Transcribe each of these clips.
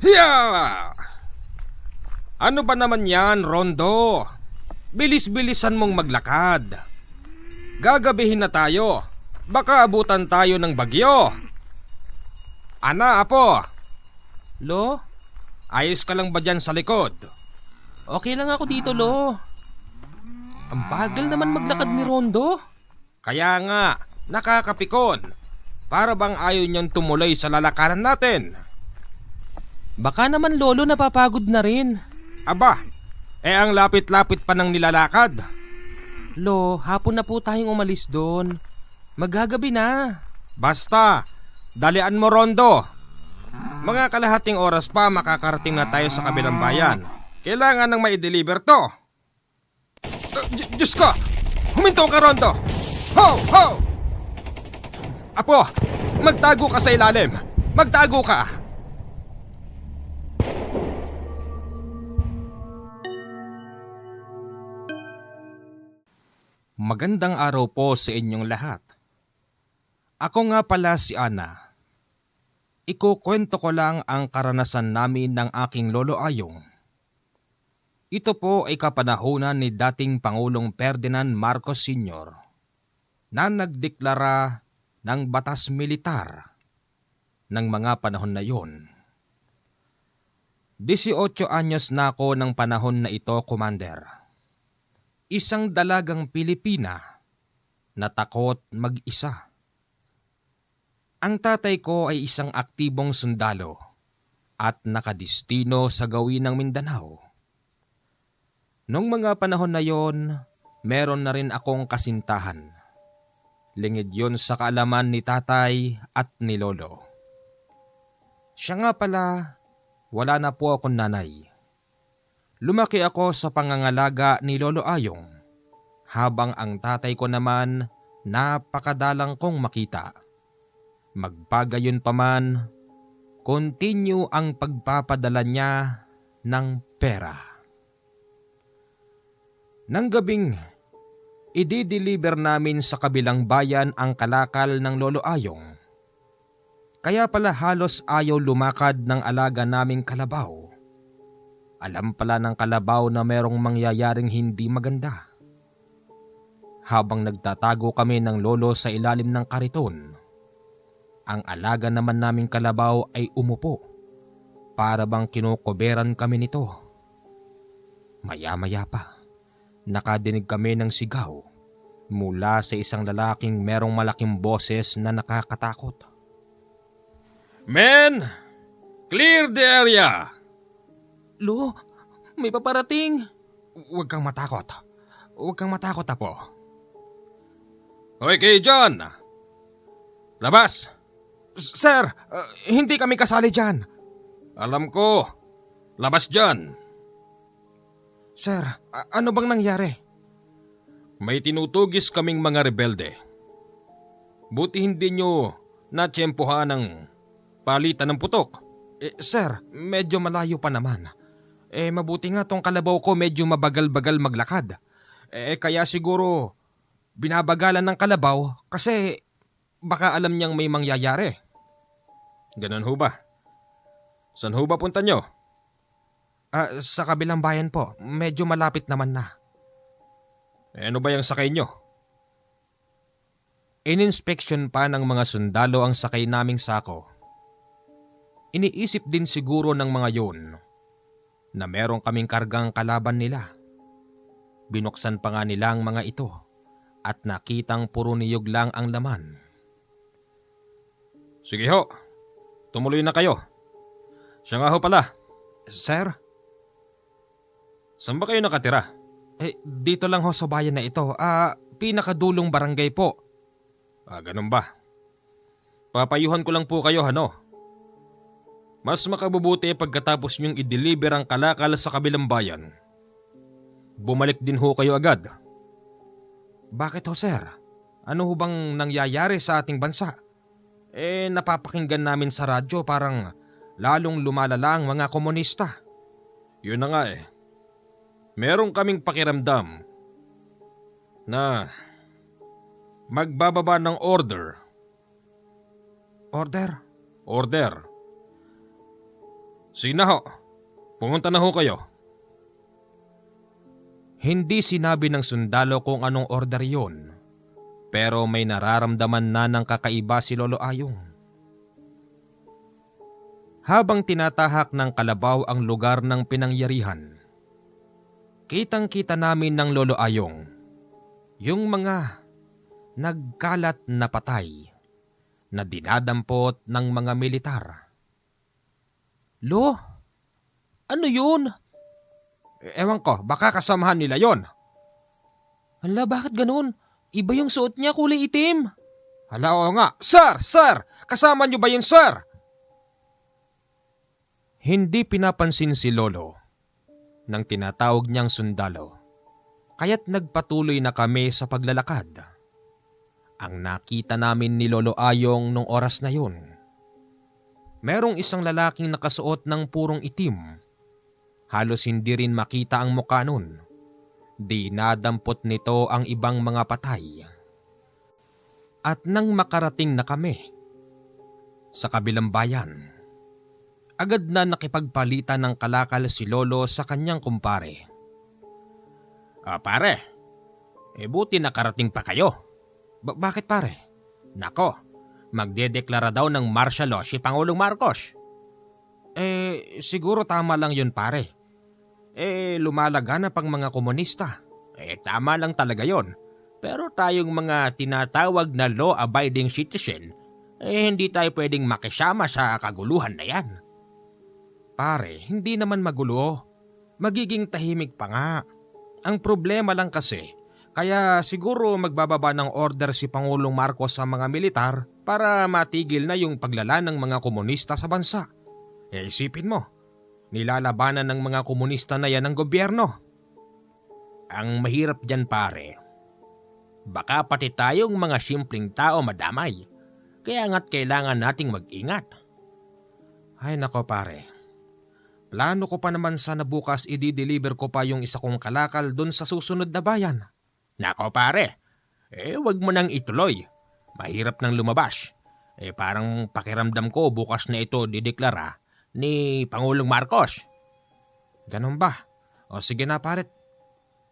Hiya! Ano ba naman yan, Rondo? Bilis-bilisan mong maglakad. Gagabihin na tayo. Baka abutan tayo ng bagyo. Ana, apo. Lo, Ayos ka lang ba dyan sa likod? okay lang ako dito, Lo. Ang bagal naman maglakad ni Rondo. Kaya nga, nakakapikon. Para bang ayaw niyang tumuloy sa lalakaran natin? Baka naman, Lolo, napapagod na rin. Aba, ang lapit-lapit pa ng nilalakad. Lo, hapon na po tayong umalis doon. Maghagabi na. Basta, dalian mo, Rondo. Mga kalahating oras pa makakarating na tayo sa kabilang bayan. Kailangan nang mai-deliver to. Diyos ko! Huminto ka, Rondo! Ho! Ho! Apo, magtago ka sa ilalim. Magtago ka! Magandang araw po sa inyong lahat. Ako nga pala si Ana. Ikukwento ko lang ang karanasan namin ng aking lolo Ayong. Ito po ay kapanahunan ni dating Pangulong Ferdinand Marcos Sr. na nagdeklara ng batas militar ng mga panahon na yon. 18 anyos na ako ng panahon na ito, Commander. Isang dalagang Pilipina na takot mag-isa. Ang tatay ko ay isang aktibong sundalo at nakadistino sa gawin ng Mindanao. Noong mga panahon na yon, meron na rin akong kasintahan. Lingid yon sa kaalaman ni tatay at ni lolo. Siya nga pala, wala na po akong nanay. Lumaki ako sa pangangalaga ni Lolo Ayong, habang ang tatay ko naman napakadalang kong makita. Magpagayon pa man, continue ang pagpapadala niya ng pera. Nang gabing, i-deliver namin sa kabilang bayan ang kalakal ng Lolo Ayong. Kaya pala halos ayaw lumakad ng alaga naming kalabaw. Alam pala ng kalabaw na merong mangyayaring hindi maganda. Habang nagtatago kami ng lolo sa ilalim ng kariton, ang alaga naman naming kalabaw ay umupo para bang kinukuberan kami nito. Maya-maya pa, nakadinig kami ng sigaw mula sa isang lalaking merong malaking boses na nakakatakot. Men! Clear the area! Lo, may paparating. Huwag kang matakot. Huwag kang matakot, apo. Hoy, kayo dyan! Labas! Sir, hindi kami kasali dyan. Alam ko. Labas dyan. Sir, ano bang nangyari? May tinutugis kaming mga rebelde. Buti hindi nyo natsyempohan ng palitan ng putok. Sir, medyo malayo pa naman. Mabuti nga tong kalabaw ko medyo mabagal-bagal maglakad. Kaya siguro binabagalan ng kalabaw kasi baka alam niyang may mangyayari. Ganun ho ba? Saan ho ba punta nyo? Sa kabilang bayan po. Medyo malapit naman na. Ano ba yung sakay nyo? In-inspection pa ng mga sundalo ang sakay naming sako. Iniisip din siguro ng mga yun na merong kaming kargang kalaban nila. Binuksan pa nga nila ang mga ito at nakitang puro niyog lang ang laman. Sige ho, tumuloy na kayo. Siya nga ho pala. Sir? Saan ba kayo nakatira? Dito lang ho sa bayan na ito. Pinakadulong barangay po. Ganun ba? Papayuhan ko lang po kayo, ano? Mas makabubuti pagkatapos niyong i-deliver ang kalakal sa kabilang bayan. Bumalik din ho kayo agad. Bakit ho, sir? Ano ho bang nangyayari sa ating bansa? Napapakinggan namin sa radyo parang lalong lumalala ang mga komunista. Yun na nga Meron kaming pakiramdam na magbababa ng order. Order? Order. Sina ho? Pumunta na ho kayo. Hindi sinabi ng sundalo kung anong order yon, pero may nararamdaman na ng kakaiba si Lolo Ayong. Habang tinatahak ng kalabaw ang lugar ng pinangyarihan, kitang-kita namin ng Lolo Ayong yung mga nagkalat na patay na dinadampot ng mga militar. Lo, ano yun? Ewan ko, baka kasamahan nila yon. Hala, bakit ganun? Iba yung suot niya, kulay itim. Hala, oo nga. Sir! Sir! Kasama niyo ba yun, sir? Hindi pinapansin si Lolo nang tinatawag niyang sundalo, kaya't nagpatuloy na kami sa paglalakad. Ang nakita namin ni Lolo Ayong nung oras na yun, merong isang lalaking nakasuot ng purong itim. Halos hindi rin makita ang mukha nun. Dinadampot nito ang ibang mga patay. At nang makarating na kami sa kabilang bayan, agad na nakipagpalitan ng kalakal si Lolo sa kanyang kumpare. Pare, buti nakarating pa kayo. Bakit pare? Nako, magdedeklara daw ng martial law si Pangulong Marcos. Siguro tama lang yun pare. Lumalaganap ang mga komunista. Tama lang talaga yon. Pero tayong mga tinatawag na law-abiding citizen, hindi tayo pwedeng makisama sa kaguluhan na yan. Pare, hindi naman magulo. Magiging tahimik pa nga. Ang problema lang kasi, kaya siguro magbababa ng order si Pangulong Marcos sa mga militar para matigil na yung paglala ng mga komunista sa bansa. Isipin mo, nilalabanan ng mga komunista na yan ang gobyerno. Ang mahirap dyan pare, baka pati tayong mga simpleng tao madamay, kaya nga't kailangan nating mag-ingat. Ay nako pare, plano ko pa naman sana bukas i-deliver ko pa yung isa kong kalakal dun sa susunod na bayan. Nako pare, wag mo nang ituloy, mahirap nang lumabas. Parang pakiramdam ko bukas na ito dideklara ni Pangulong Marcos. Ganun ba? O sige na pare,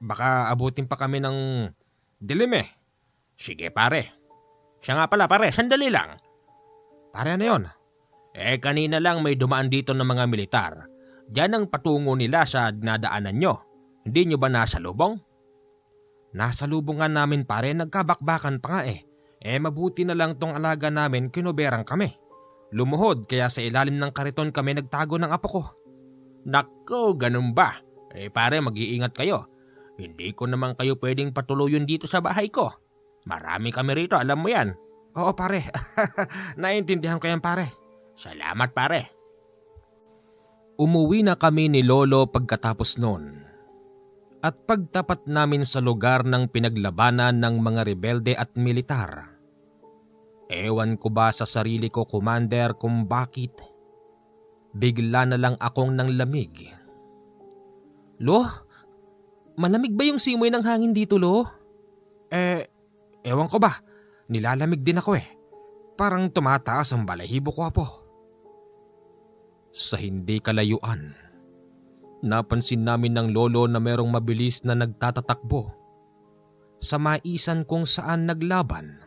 baka abutin pa kami ng dilim eh. Sige pare. Siya nga pala pare, sandali lang. Pare ano yun? Kanina lang may dumaan dito ng mga militar. Diyan ang patungo nila sa dinadaanan nyo. Hindi nyo ba nasa lubong? Nasa lubong nga namin pare, nagkabakbakan pa nga eh. Mabuti na lang tong alaga namin kinuberang kami. Lumuhod kaya sa ilalim ng kariton kami nagtago ng apo ko. Nako, ganun ba? Pare, mag-iingat kayo. Hindi ko naman kayo pwedeng patuloyin dito sa bahay ko. Marami kami rito, alam mo yan. Oo pare, naiintindihan ko yan pare. Salamat pare. Umuwi na kami ni Lolo pagkatapos noon. At pagtapat namin sa lugar ng pinaglabanan ng mga rebelde at militar, ewan ko ba sa sarili ko, Commander, kung bakit bigla na lang akong nanglamig. Lo, malamig ba yung simoy ng hangin dito, Lo? Ewan ko ba, nilalamig din ako eh. Parang tumataas ang balahibo ko po. Sa hindi kalayuan, napansin namin ng lolo na merong mabilis na nagtatatakbo sa maisan kung saan naglaban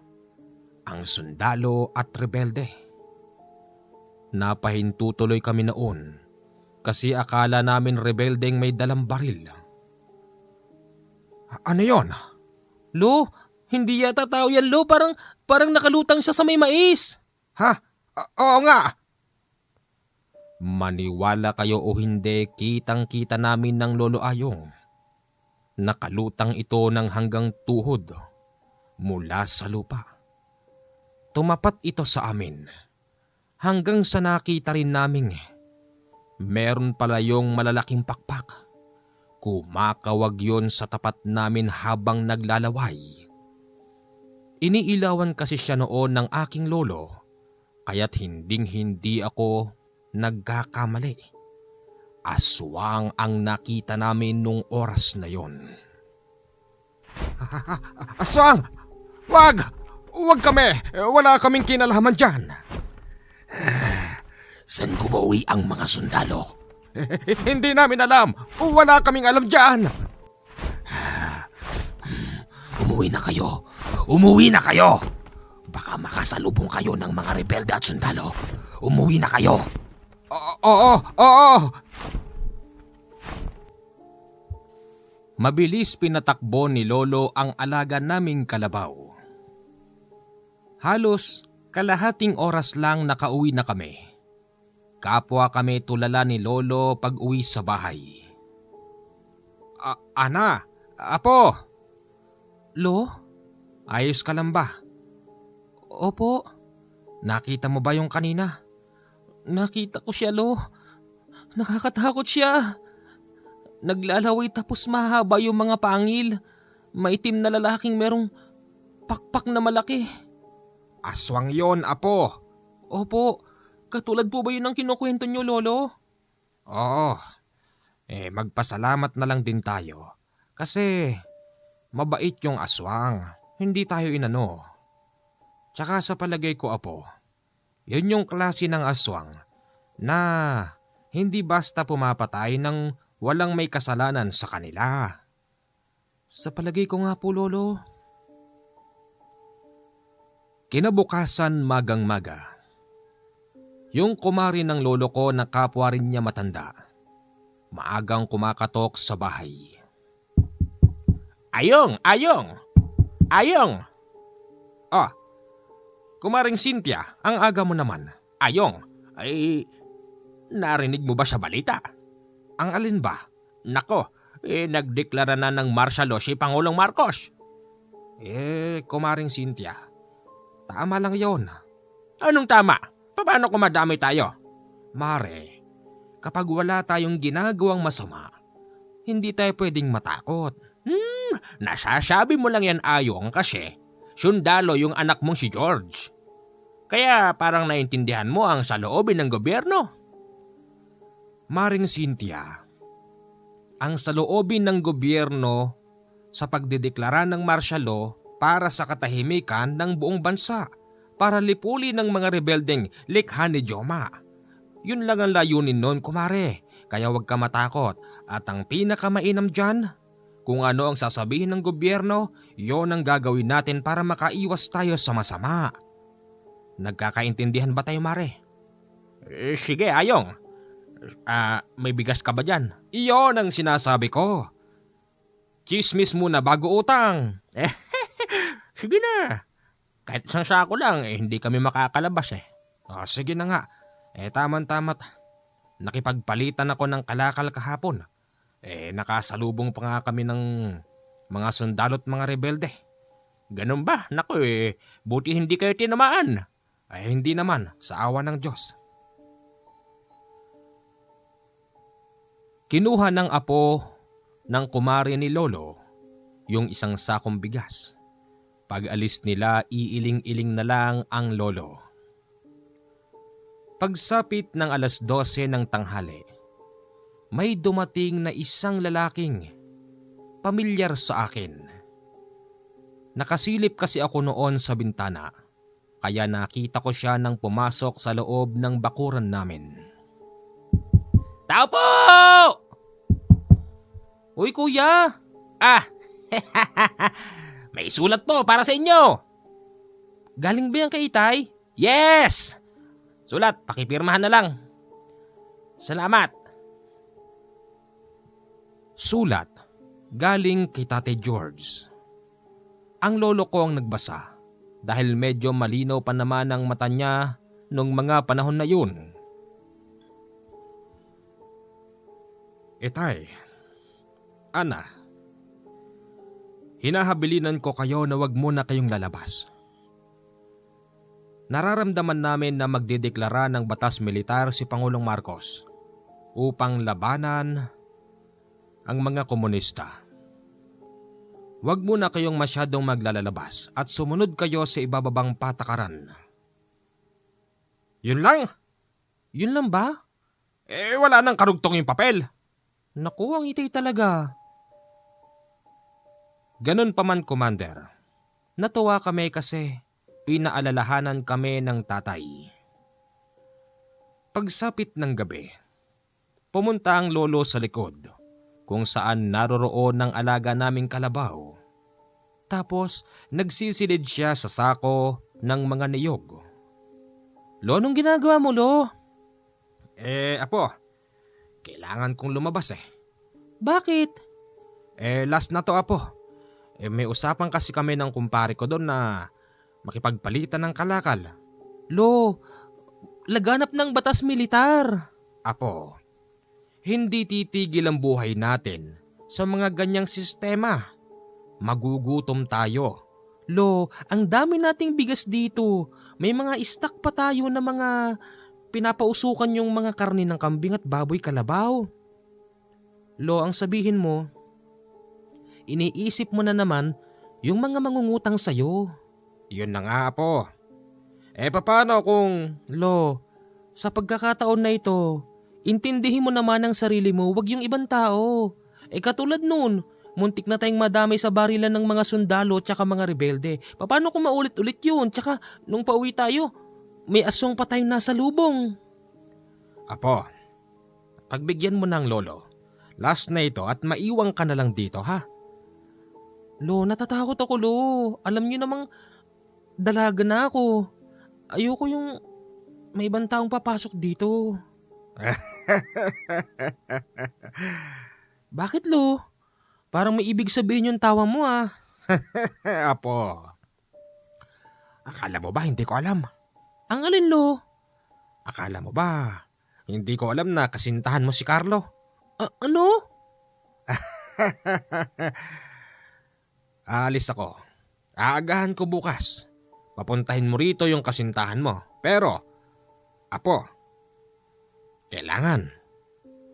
ang sundalo at rebelde. Napahinto tuloy kami noon kasi akala namin rebeldeng may dalang baril. Ano yon? Lo, hindi yata tao yan, Lo. Parang nakalutang siya sa may mais. Ha? Oo nga. Maniwala kayo o hindi, kitang-kita namin ng Lolo Ayong. Nakalutang ito ng hanggang tuhod mula sa lupa. Tumapat ito sa amin hanggang sa nakita rin namin meron pala yung malalaking pakpak. Kumakawag yon sa tapat namin habang naglalaway. Iniilawan kasi siya noon ng aking lolo, kaya't hinding-hindi ako nagkakamali. Aswang ang nakita namin nung oras na yon. Aswang! Wag! Wag kami! Wala kaming kinalaman dyan. Saan umuwi ang mga sundalo? Hindi namin alam. Wala kaming alam dyan. Umuwi na kayo. Umuwi na kayo! Baka makasalubong kayo ng mga rebelde at sundalo. Umuwi na kayo. Oo. Mabilis pinatakbo ni Lolo ang alaga naming kalabaw. Halos kalahating oras lang nakauwi na kami. Kapwa kami tulala ni Lolo pag uwi sa bahay. Ana, Apo! Lo, ayos ka lang ba? Opo. Nakita mo ba yung kanina? Nakita ko siya, Lo. Nakakatakot siya. Naglalaway tapos mahaba yung mga pangil. Maitim na lalaking merong pakpak na malaki. Aswang yon, Apo. Opo. Katulad po ba yun ang kinukwento niyo, Lolo? Oo. Magpasalamat na lang din tayo. Kasi mabait yung aswang. Hindi tayo inano. Tsaka sa palagay ko, Apo, yun yung klase ng aswang na hindi basta pumapatay ng walang may kasalanan sa kanila. Sa palagay ko nga po, Lolo. Kinabukasan magang-maga. Yung kumari ng lolo ko na kapwa rin niya matanda, maagang kumakatok sa bahay. Ayong! Kumaring Cynthia, ang aga mo naman. Ayong, narinig mo ba sa balita? Ang alin ba? Nako, nagdeklara na ng martial law si Pangulong Marcos. Kumaring Cynthia, tama lang yon. Anong tama? Paano kung madami tayo? Mare, kapag wala tayong ginagawang masama, hindi tayo pwedeng matakot. Nasasabi mo lang yan, Ayong, kasi sundalo yung anak mong si George. Kaya parang naintindihan mo ang saloobin ng gobyerno. Maring Cynthia, ang saloobin ng gobyerno sa pagdedeklara ng martial law para sa katahimikan ng buong bansa, para lipuli ng mga rebeldeng likha ni Joma. Yun lang ang layunin nun, kumare. Kaya huwag ka matakot. At ang pinakamainam dyan, kung ano ang sasabihin ng gobyerno, yon ang gagawin natin para makaiwas tayo sa masama. Nagkakaintindihan ba tayo, Mare? Sige, Ayong. May bigas ka ba dyan? Iyon ang sinasabi ko. Chismis muna bago utang. Sige na. Kahit isang sako lang, hindi kami makakalabas . Sige na nga. Taman-tamat. Nakipagpalitan ako ng kalakal kahapon. Nakasalubong pa nga kami ng mga sundalo at mga rebelde. Ganun ba? Naku, buti hindi kayo tinamaan. Hindi naman, sa awa ng Diyos. Kinuha ng apo ng kumari ni Lolo yung isang sakong bigas. Pag alis nila, iiling-iling na lang ang Lolo. Pagsapit ng 12:00 ng tanghali, may dumating na isang lalaking pamilyar sa akin. Nakasilip kasi ako noon sa bintana, kaya nakita ko siya nang pumasok sa loob ng bakuran namin. Tao po! Uy, kuya! May sulat po para sa inyo. Galing ba yan kay Itay? Yes! Sulat, pakipirmahan na lang. Salamat. Sulat, galing kay Tate George. Ang lolo ko ang nagbasa dahil medyo malinaw pa naman ang mata niya nung mga panahon na yun. Itay, Ana, hinahabilinan ko kayo na wag muna kayong lalabas. Nararamdaman namin na magdedeklara ng batas militar si Pangulong Marcos upang labanan ang mga komunista. Huwag muna kayong masyadong maglalabas at sumunod kayo sa ibababang patakaran. Yun lang? Yun lang ba? Wala nang karugtong yung papel. Naku, ang Itay talaga. Ganun pa man, Commander. Natuwa kami kasi pinaalalahanan kami ng tatay. Pagsapit ng gabi, pumunta ang lolo sa likod kung saan naroroon ng alaga naming kalabaw. Tapos nagsisilid siya sa sako ng mga niyog. Lo, anong ginagawa mo, Lo? Apo, kailangan kong lumabas eh. Bakit? Last na to, Apo. May usapan kasi kami ng kumpare ko doon na makipagpalitan ng kalakal. Lo, laganap ng batas militar. Apo, hindi titigil ang buhay natin sa mga ganyang sistema. Magugutom tayo. Lo, ang dami nating bigas dito. May mga stock pa tayo na mga pinapausukan yung mga karne ng kambing at baboy kalabaw. Lo, ang sabihin mo, iniisip mo na naman yung mga mangungutang sayo. Yun na nga, Apo. Paano kung... Lo, sa pagkakataon na ito, intindihin mo naman ang sarili mo, wag yung ibang tao. Katulad nun, muntik na tayong madamay sa barilan ng mga sundalo at mga rebelde. Paano kung maulit-ulit yun? Tsaka nung pauwi tayo, may aswang pa tayong nasa lubong. Apo, pagbigyan mo ng lolo. Last na ito at maiwang ka na lang dito, ha? Lo, natatakot ako, Lo. Alam niyo namang dalaga na ako. Ayoko yung may ibang taong papasok dito. Bakit, Lo? Parang may ibig sabihin yung tawa mo, ah. Apo, akala mo ba hindi ko alam? Ang alin, Lo? Akala mo ba hindi ko alam na kasintahan mo si Carlo? Ano? Alis ako. Aagahan ko bukas. Papuntahin mo rito yung kasintahan mo. Pero, Apo, kailangan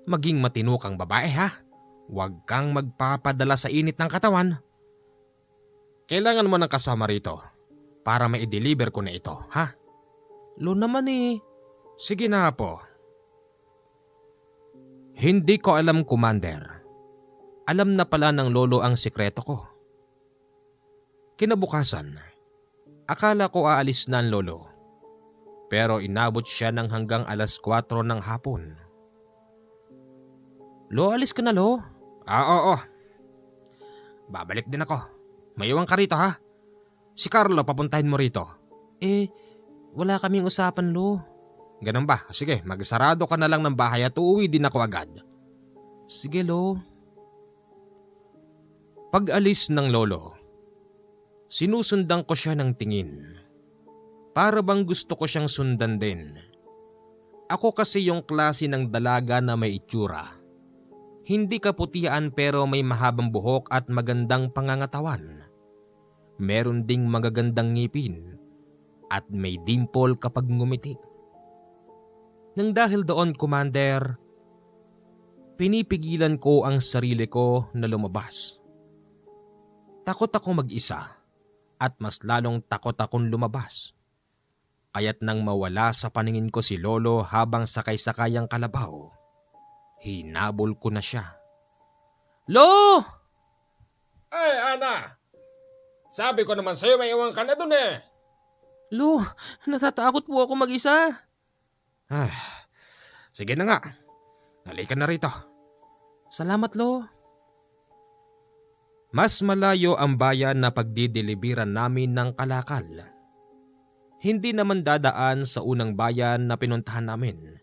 maging matino kang babae, ha? Huwag kang magpapadala sa init ng katawan. Kailangan mo ng kasama rito para mai-deliver ko na ito, ha? Lo naman eh. Sige na, Apo. Hindi ko alam, Commander. Alam na pala ng lolo ang sikreto ko. Kinabukasan, akala ko aalis na ang lolo. Pero inabot siya ng hanggang alas 4 ng hapon. Lo, alis ka na, Lo? Oo. Babalik din ako. Maiwan ka rito, ha? Si Carlo papuntahin mo rito. Wala kaming usapan, Lo. Ganun ba? Sige, magsarado ka na lang ng bahay at uuwi din ako agad. Sige, Lo. Pag-alis ng lolo, sinusundan ko siya ng tingin. Para bang gusto ko siyang sundan din. Ako kasi yung klase ng dalaga na may itsura. Hindi kaputian pero may mahabang buhok at magandang pangangatawan. Meron ding magagandang ngipin at may dimple kapag ngumiti. Nang dahil doon, Commander, pinipigilan ko ang sarili ko na lumabas. Takot ako mag-isa at mas lalong takot akong lumabas. Kaya't nang mawala sa paningin ko si Lolo habang sakay-sakay ang kalabaw, hinabol ko na siya. Lo! Ay, Ana! Sabi ko naman sa'yo may iwan ka na dun eh. Lo, natatakot po ako mag-isa. Sige na nga. Halika na rito. Salamat, Lo. Mas malayo ang bayan na pagdideliveran namin ng kalakal. Hindi naman dadaan sa unang bayan na pinuntahan namin.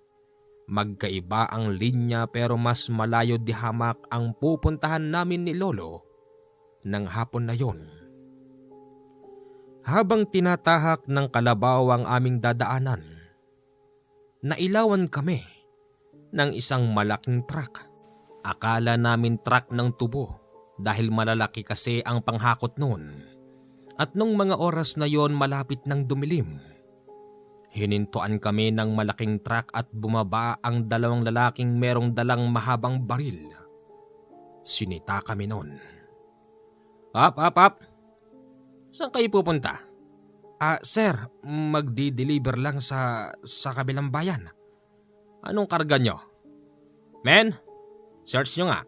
Magkaiba ang linya pero mas malayo di hamak ang pupuntahan namin ni Lolo ng hapon na yon. Habang tinatahak ng kalabaw ang aming dadaanan, nailawan kami ng isang malaking truck. Akala namin truck ng tubo dahil malalaki kasi ang panghakot noon. At nung mga oras na yon malapit ng dumilim, hinintuan kami ng malaking truck at bumaba ang dalawang lalaking merong dalang mahabang baril. Sinita kami noon. Up! Saan kayo pupunta? Sir, magdi-deliver lang sa kabilang bayan. Anong karga nyo? Men, search nyo nga.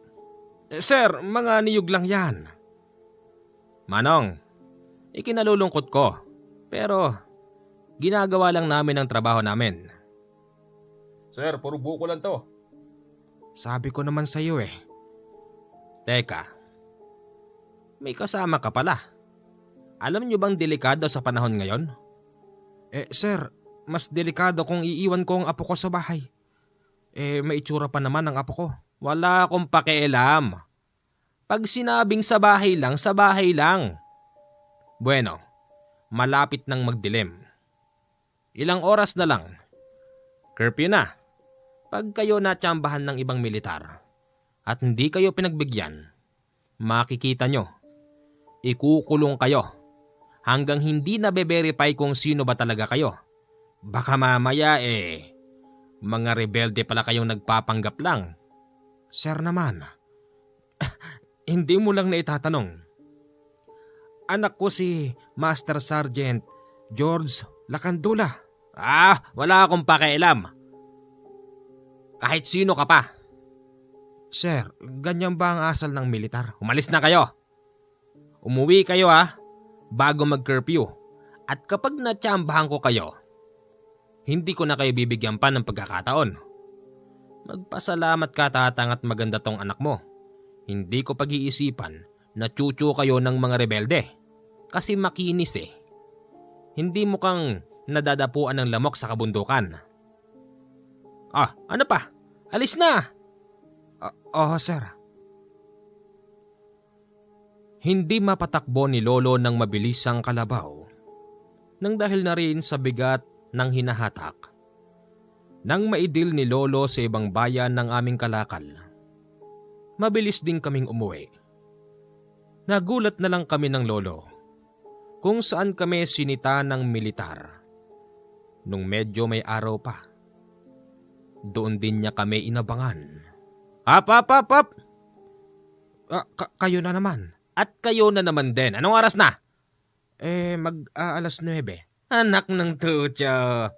Sir, mga niyog lang yan. Manong, ikinalulungkot ko. Pero ginagawa lang namin ang trabaho namin. Sir, puro buko lang to. Sabi ko naman sa'yo eh. Teka, may kasama ka pala. Alam niyo bang delikado sa panahon ngayon? Sir, mas delikado kung iiwan ko ang apo ko sa bahay. May itsura pa naman ang apo ko. Wala akong pakialam. Pag sinabing sa bahay lang, sa bahay lang. Bueno, malapit nang magdilim. Ilang oras na lang. Curfew na. Pag kayo natsambahan ng ibang militar at hindi kayo pinagbigyan, makikita nyo, ikukulong kayo hanggang hindi na-verify kung sino ba talaga kayo. Baka mamaya mga rebelde pala kayong nagpapanggap lang. Sir naman, hindi mo lang naitatanong. Anak ko si Master Sergeant George Lacandula. Wala akong pakialam. Kahit sino ka pa. Sir, ganyan ba ang asal ng militar? Umalis na kayo. Umuwi kayo bago mag-curfew. At kapag natsambahan ko kayo, hindi ko na kayo bibigyan pa ng pagkakataon. Magpasalamat ka, Tatang, at maganda tong anak mo. Hindi ko pag-iisipan na chuchu kayo ng mga rebelde. Kasi makinis Hindi mo kang nadadapuan ng lamok sa kabundukan. Ano pa? Alis na! Sir. Hindi mapatakbo ni Lolo ng mabilis ang kalabaw nang dahil na rin sa bigat ng hinahatak. Nang maidil ni Lolo sa ibang bayan ng aming kalakal, mabilis din kaming umuwi. Nagulat na lang kami ng Lolo kung saan kami sinita ng militar nung medyo may araw pa. Doon din niya kami inabangan. Hap! Kayo na naman. At kayo na naman din. Anong oras na? Alas 9. Anak ng tutyo.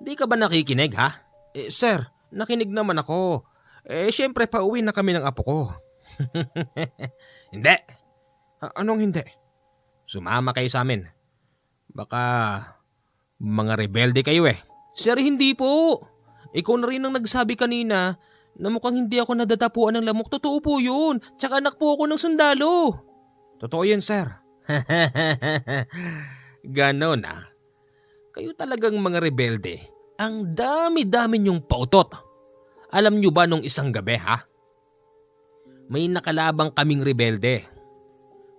Di ka ba nakikinig Sir, nakinig naman ako. Siyempre pauwi na kami ng apo ko. Hindi. Anong hindi? Sumama kayo sa amin. Baka mga rebelde kayo Sir, hindi po. Ikaw na rin ang nagsabi kanina na mukhang hindi ako nadadapuan ng lamok. Totoo po yun. Tsaka anak po ako ng sundalo. Totoo yan, sir. Ganon Kayo talagang mga rebelde. Ang dami-dami niyong pautot. Alam niyo ba nung isang gabi may nakalabang kaming rebelde.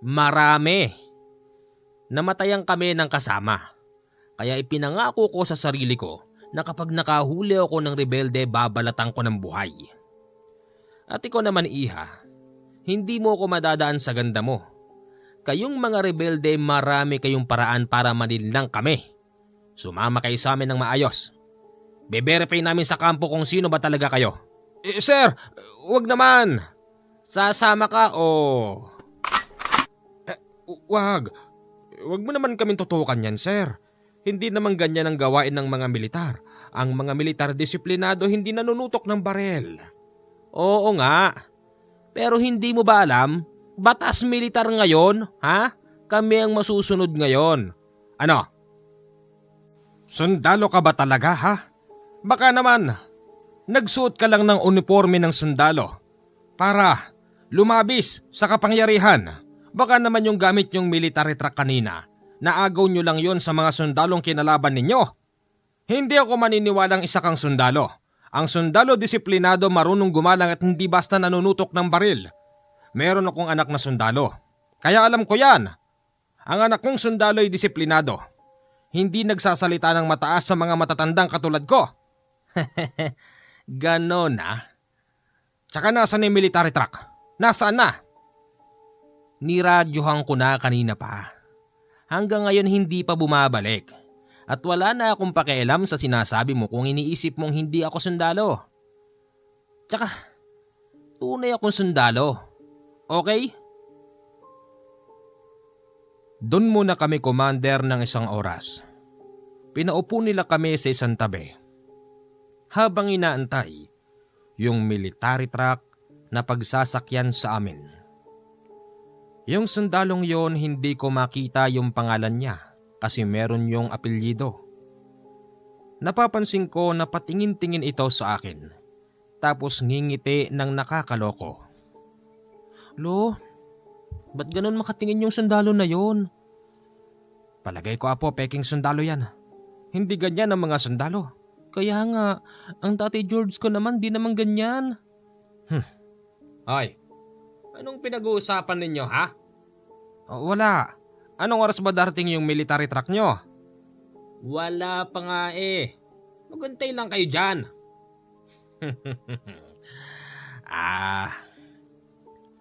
Marami. Namatayan kami ng kasama. Kaya ipinangako ko sa sarili ko na kapag nakahuli ako ng rebelde, babalatan ko ng buhay. At ikaw naman, Iha, hindi mo ako madadaan sa ganda mo. Kayong mga rebelde, marami kayong paraan para manilang kami. Sumama kayo sa amin ng maayos. Be-verify namin sa kampo kung sino ba talaga kayo. Sir, wag naman. Sasama ka o... Wag. Wag mo naman kaming tutukan yan, sir. Hindi naman ganyan ang gawain ng mga militar. Ang mga militar disiplinado, hindi nanunutok ng barel. Oo nga. Pero hindi mo ba alam? Batas militar ngayon, Kami ang masusunod ngayon. Ano? Sundalo ka ba talaga, Baka naman, nagsuot ka lang ng uniforme ng sundalo para lumabis sa kapangyarihan. Baka naman yung gamit yung military truck kanina. Naagaw nyo lang yon sa mga sundalong kinalaban ninyo. Hindi ako maniniwalang isa kang sundalo. Ang sundalo disiplinado, marunong gumalang at hindi basta nanunutok ng baril. Meron akong anak na sundalo. Kaya alam ko yan. Ang anak kong sundalo ay disiplinado. Hindi nagsasalita ng mataas sa mga matatandang katulad ko. Ganon Tsaka nasaan yung military truck? Nasaan na? Niradyohan ko na kanina pa. Hanggang ngayon hindi pa bumabalik. At wala na akong pakialam sa sinasabi mo kung iniisip mong hindi ako sundalo. Tsaka, tunay akong sundalo. Okay? Doon muna kami, Commander, ng isang oras. Pinaupo nila kami sa isang tabi. Habang inaantay yung military truck na pagsasakyan sa amin. Yung sundalong yon, hindi ko makita yung pangalan niya kasi meron yung apelyido. Napapansin ko na patingin-tingin ito sa akin. Tapos ngingiti ng nakakaloko. Lo, ba't ganun makatingin yung sundalo na yon? Palagay ko apo, peking sundalo yan. Hindi ganyan ang mga sundalo. Kaya nga, ang Tatay George ko naman di naman ganyan. Ay, anong pinag-uusapan ninyo ha? Wala. Anong oras ba darating yung military truck nyo? Wala pa nga eh. Magantay lang kayo dyan.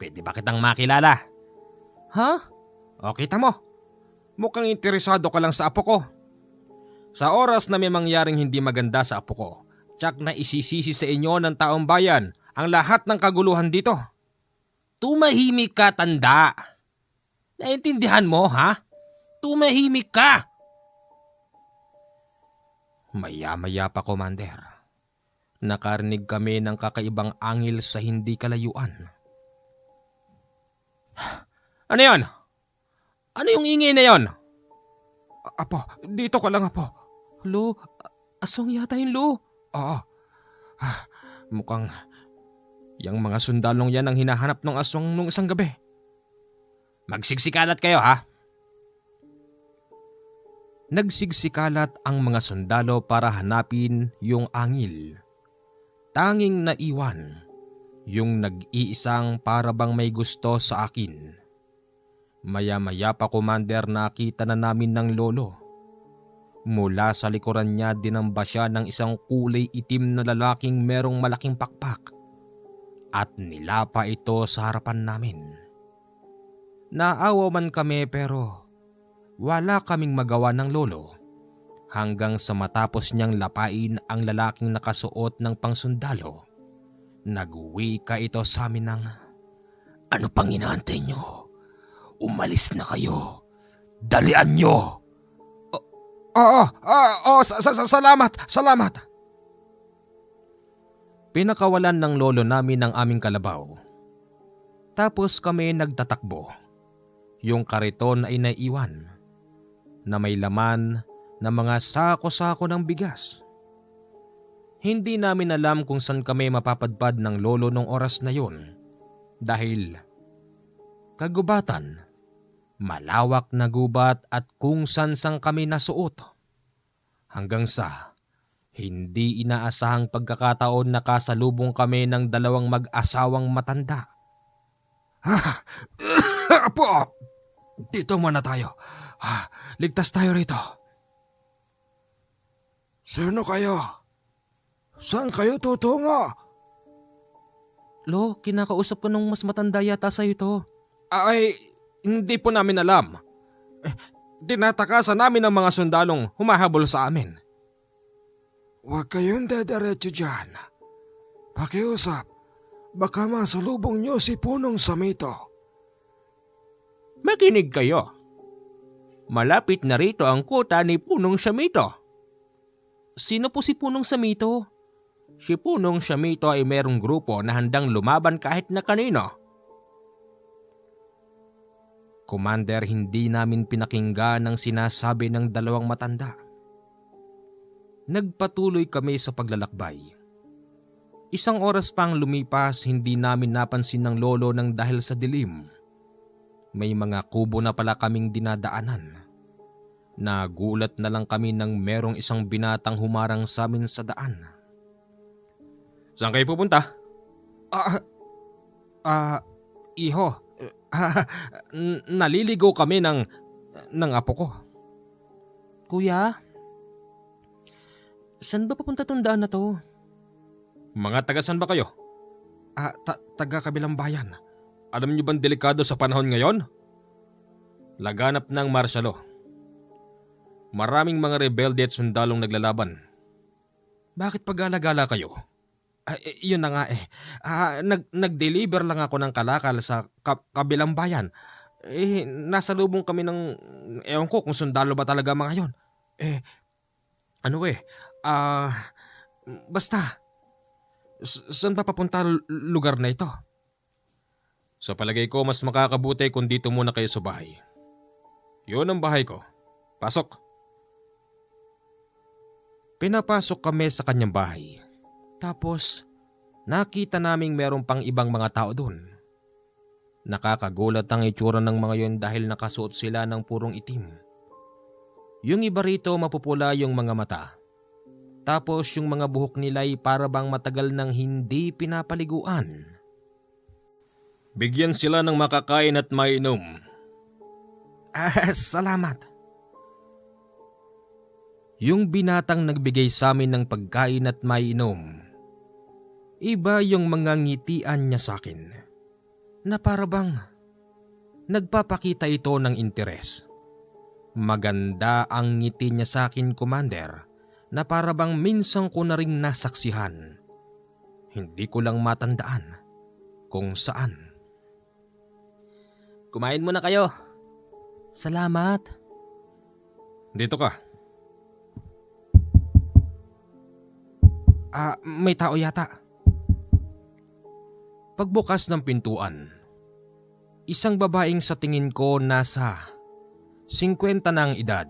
Pwede ba kitang makilala? Ha? O kita mo. Mukhang interesado ka lang sa apo ko. Sa oras na may mangyaring hindi maganda sa apo ko, tsak na isisisi sa inyo ng taong bayan ang lahat ng kaguluhan dito. Tumahimik ka, tanda. Naintindihan mo, ha? Tumahimik ka! Maya-maya pa, Commander. Nakarinig kami ng kakaibang angil sa hindi kalayuan. Ano yon? Ano yung ingay na yon? Apo, dito ka lang, apo. Lo, aswang yata yun, Lo. Oo. Mukhang yung mga sundalong yan ang hinahanap ng aswang nung isang gabi. Magsigsikalat kayo, ha? Nagsigsikalat ang mga sundalo para hanapin yung angil. Tanging naiwan yung nag-iisang para bang may gusto sa akin. Maya-maya pa, Commander, nakita na namin ng lolo. Mula sa likuran niya dinamba siya ng isang kulay itim na lalaking merong malaking pakpak at nilapa ito sa harapan namin. Naawa man kami pero wala kaming magawa ng lolo hanggang sa matapos niyang lapain ang lalaking nakasuot ng pangsundalo. Nag-wika ito sa amin ng, Ano pang inaantay nyo? Umalis na kayo. Dalian nyo! Salamat. Pinakawalan ng lolo namin ang aming kalabaw. Tapos kami nagtatakbo. Yung kariton ay naiwan na may laman na mga sako-sako ng bigas. Hindi namin alam kung saan kami mapapadpad ng lolo nung oras na yun dahil kagubatan, malawak na gubat at kung saan kami nasuot. Hanggang sa hindi inaasahang pagkakataon nakasalubong kami ng dalawang mag-asawang matanda. Apo, dito muna tayo. Ligtas tayo rito. Sino kayo? Saan kayo tutungo? Lo, kinakausap ko nung mas matanda yata sa'yo ito. Ay, hindi po namin alam. Tinatakasan namin ang mga sundalong humahabol sa amin. Huwag kayong dadiretso dyan. Pakiusap, baka masalubong niyo si Punong Samito. Makinig kayo. Malapit na rito ang kuta ni Punong Samito. Sino po si Punong Samito? Si Punong Samito ay merong grupo na handang lumaban kahit na kanino. Commander, hindi namin pinakinggan ang sinasabi ng dalawang matanda. Nagpatuloy kami sa paglalakbay. Isang oras pang lumipas, hindi namin napansin ng lolo nang dahil sa dilim. May mga kubo na pala kaming dinadaanan. Nagulat na lang kami nang merong isang binatang humarang sa amin sa daan. Saan kayo pupunta? Iho, naliligo kami ng apo ko. Kuya, saan ba papunta tong daan na to? Mga taga saan ba kayo? Taga kabilang bayan. Alam niyo bang delikado sa panahon ngayon? Laganap ng marsyalo. Maraming mga rebelde at sundalong naglalaban. Bakit pag-alagala kayo? Yun na nga eh. Nag-deliver lang ako ng kalakal sa kabilang bayan. Nasa lubong kami ng, ewan ko kung sundalo ba talaga mga yon. Basta, saan pa papunta lugar na ito? Sa palagay ko, mas makakabuti kung dito muna kayo sa bahay. Yun ang bahay ko. Pasok. Pinapasok kami sa kanyang bahay. Tapos nakita naming meron pang ibang mga tao doon. Nakakagulat ang itsura ng mga yon dahil nakasuot sila ng purong itim. Yung iba rito mapupula yung mga mata. Tapos yung mga buhok nila ay para bang matagal nang hindi pinapaliguan. Bigyan sila ng makakain at mainom. Salamat. Yung binatang nagbigay sa amin ng pagkain at mainom, iba yung mga ngitian niya sa akin na para bang nagpapakita ito ng interes. Maganda ang ngiti niya sa akin, Commander, na para bang minsan ko na ring nasaksihan. Hindi ko lang matandaan kung saan. Kumain muna kayo. Salamat. Dito ka. May tao yata. Pagbukas ng pintuan, isang babaeng sa tingin ko nasa 50 na ang edad.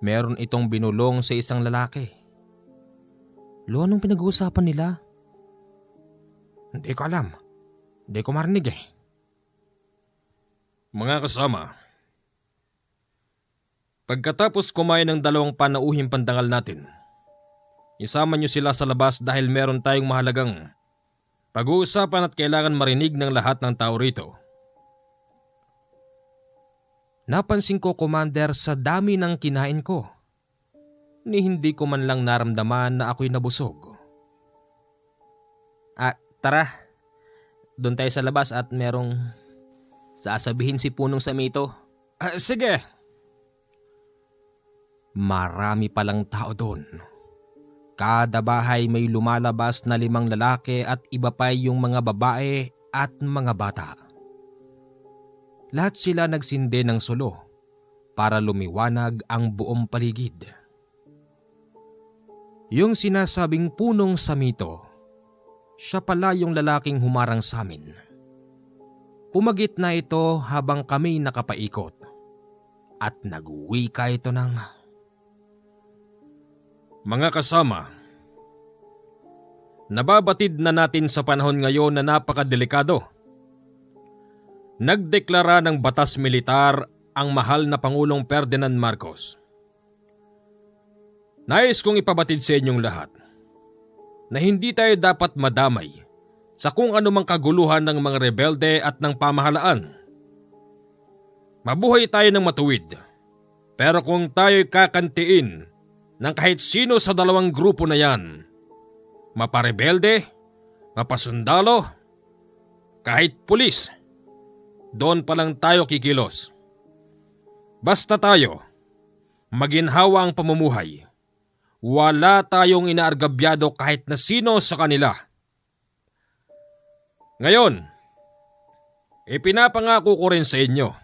Meron itong binulong sa isang lalaki. Anong pinag-uusapan nila? Hindi ko alam. Hindi ko marinig eh. Mga kasama, pagkatapos kumain ng 2 panauhing pandangal natin, isama niyo sila sa labas dahil meron tayong mahalagang pag-uusapan at kailangan marinig ng lahat ng tao rito. Napansin ko, Commander, sa dami ng kinain ko, ni hindi ko man lang naramdaman na ako'y nabusog. Tara, doon tayo sa labas at merong sasabihin si Punong Samito. Sige. Marami palang tao doon. Kada bahay may lumalabas na 5 lalaki at iba pa yung mga babae at mga bata. Lahat sila nagsindi ng sulo para lumiwanag ang buong paligid. Yung sinasabing Punong Samito, siya pala yung lalaking humarang sa amin. Pumagit na ito habang kami nakapaikot at nagwika ito ng, mga kasama, nababatid na natin sa panahon ngayon na napakadelikado. Nagdeklara ng batas militar ang mahal na Pangulong Ferdinand Marcos. Nais kong ipabatid sa inyong lahat na hindi tayo dapat madamay sa kung anumang kaguluhan ng mga rebelde at ng pamahalaan. Mabuhay tayo ng matuwid, pero kung tayo'y kakantiin ng kahit sino sa 2 grupo na yan, maparebelde, mapasundalo, kahit pulis, doon pa lang tayo kikilos. Basta tayo, maginhawa ang pamumuhay. Wala tayong inaargabyado kahit na sino sa kanila. Ngayon, ipinapangako ko rin sa inyo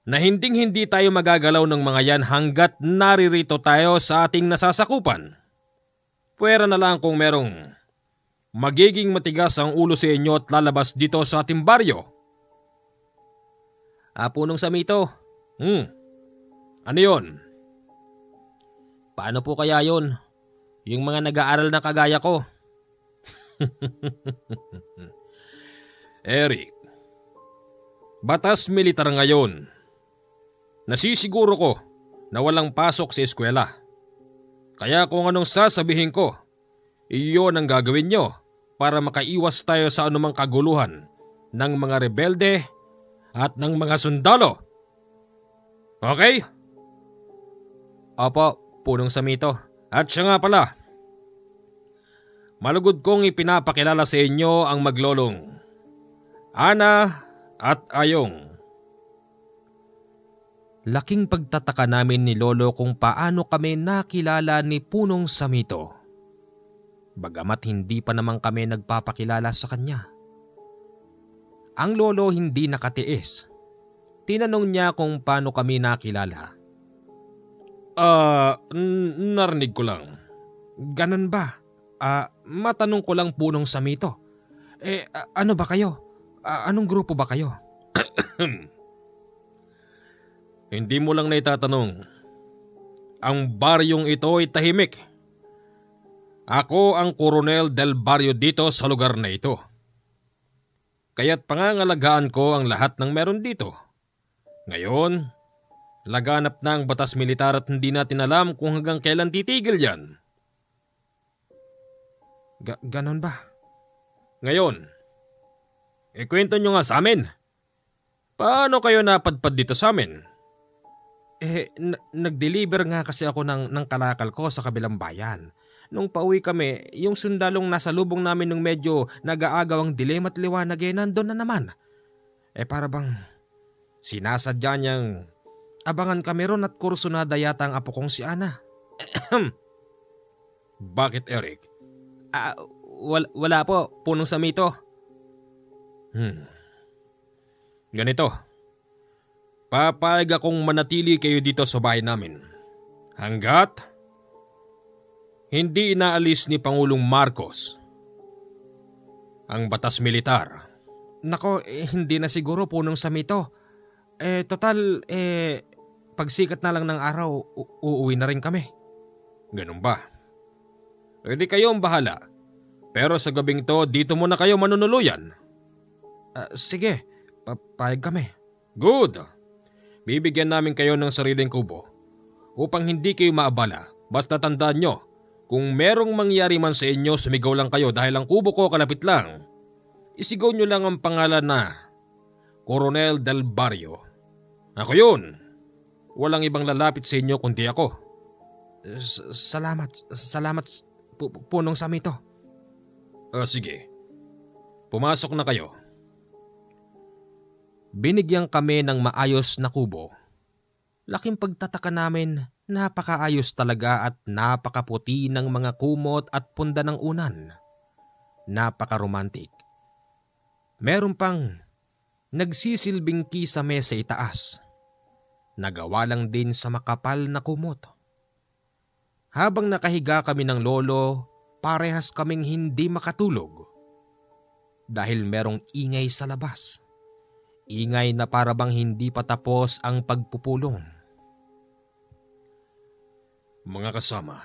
na hinding-hindi tayo magagalaw ng mga yan hanggat naririto tayo sa ating nasasakupan. Pwera na lang kung merong magiging matigas ang ulo sa inyo at lalabas dito sa ating baryo. Punong Samito. Ano yon? Paano po kaya yon? Yung mga nag-aaral na kagaya ko. Eric, batas militar ngayon. Nasisiguro ko na walang pasok sa eskwela. Kaya kung anong sasabihin ko, iyon ang gagawin nyo para makaiwas tayo sa anumang kaguluhan ng mga rebelde at ng mga sundalo. Okay? Opo, Punong Samito. At siya nga pala, malugod kong ipinapakilala sa inyo ang maglolong Ana at Ayong. Laking pagtataka namin ni Lolo kung paano kami nakilala ni Punong Samito. Bagamat hindi pa naman kami nagpapakilala sa kanya. Ang lolo hindi nakatiis. Tinanong niya kung paano kami nakilala. Narinig ko lang. Ganon ba? Matanong ko lang, Punong Samito. Ano ba kayo? Anong grupo ba kayo? Hindi mo lang naitatanong. Ang baryong ito ay tahimik. Ako ang Coronel del Barrio dito sa lugar na ito. Kaya't pangangalagaan ko ang lahat ng meron dito. Ngayon, laganap na ang batas militar at hindi natin alam kung hanggang kailan titigil yan. Ganon ba? Ngayon, ikwento nyo nga sa amin. Paano kayo napadpad dito sa amin? Nag-deliver nga kasi ako ng kalakal ko sa kabilang bayan. Nung pauwi kami, yung sundalong nasa lubong namin nung medyo nag-aagaw ang dilim at liwanag nandun na naman. Para bang sinasadya niyang abangan kami ron at kursunada yata ang apo kong si Ana. Bakit, Eric? Wala po, punong samito. Ganito. Papayag akong manatili kayo dito sa bahay namin. Hanggat hindi inaalis ni Pangulong Marcos ang batas militar. Nako, hindi na siguro punong samito. Total, pagsikat na lang ng araw, uuwi na rin kami. Ganun ba? Pwede kayong bahala. Pero sa gabing to, dito muna kayo manunuluyan. Sige, papayag kami. Good. Bibigyan namin kayo ng sariling kubo upang hindi kayo maabala. Basta tandaan nyo, kung merong mangyari man sa inyo, sumigaw lang kayo dahil ang kubo ko kalapit lang. Isigaw nyo lang ang pangalan na Coronel del Barrio. Ako yun. Walang ibang lalapit sa inyo kundi ako. Salamat, punong samito. Sige. Pumasok na kayo. Binigyan kami ng maayos na kubo. Laking pagtataka namin, napakaayos talaga at napakaputi ng mga kumot at punda ng unan. Napakaromantik. Meron pang nagsisilbing kisame sa itaas. Nagawa lang din sa makapal na kumot. Habang nakahiga kami ng lolo, parehas kaming hindi makatulog. Dahil merong ingay sa labas. Ingay na para bang hindi pa tapos ang pagpupulong. Mga kasama,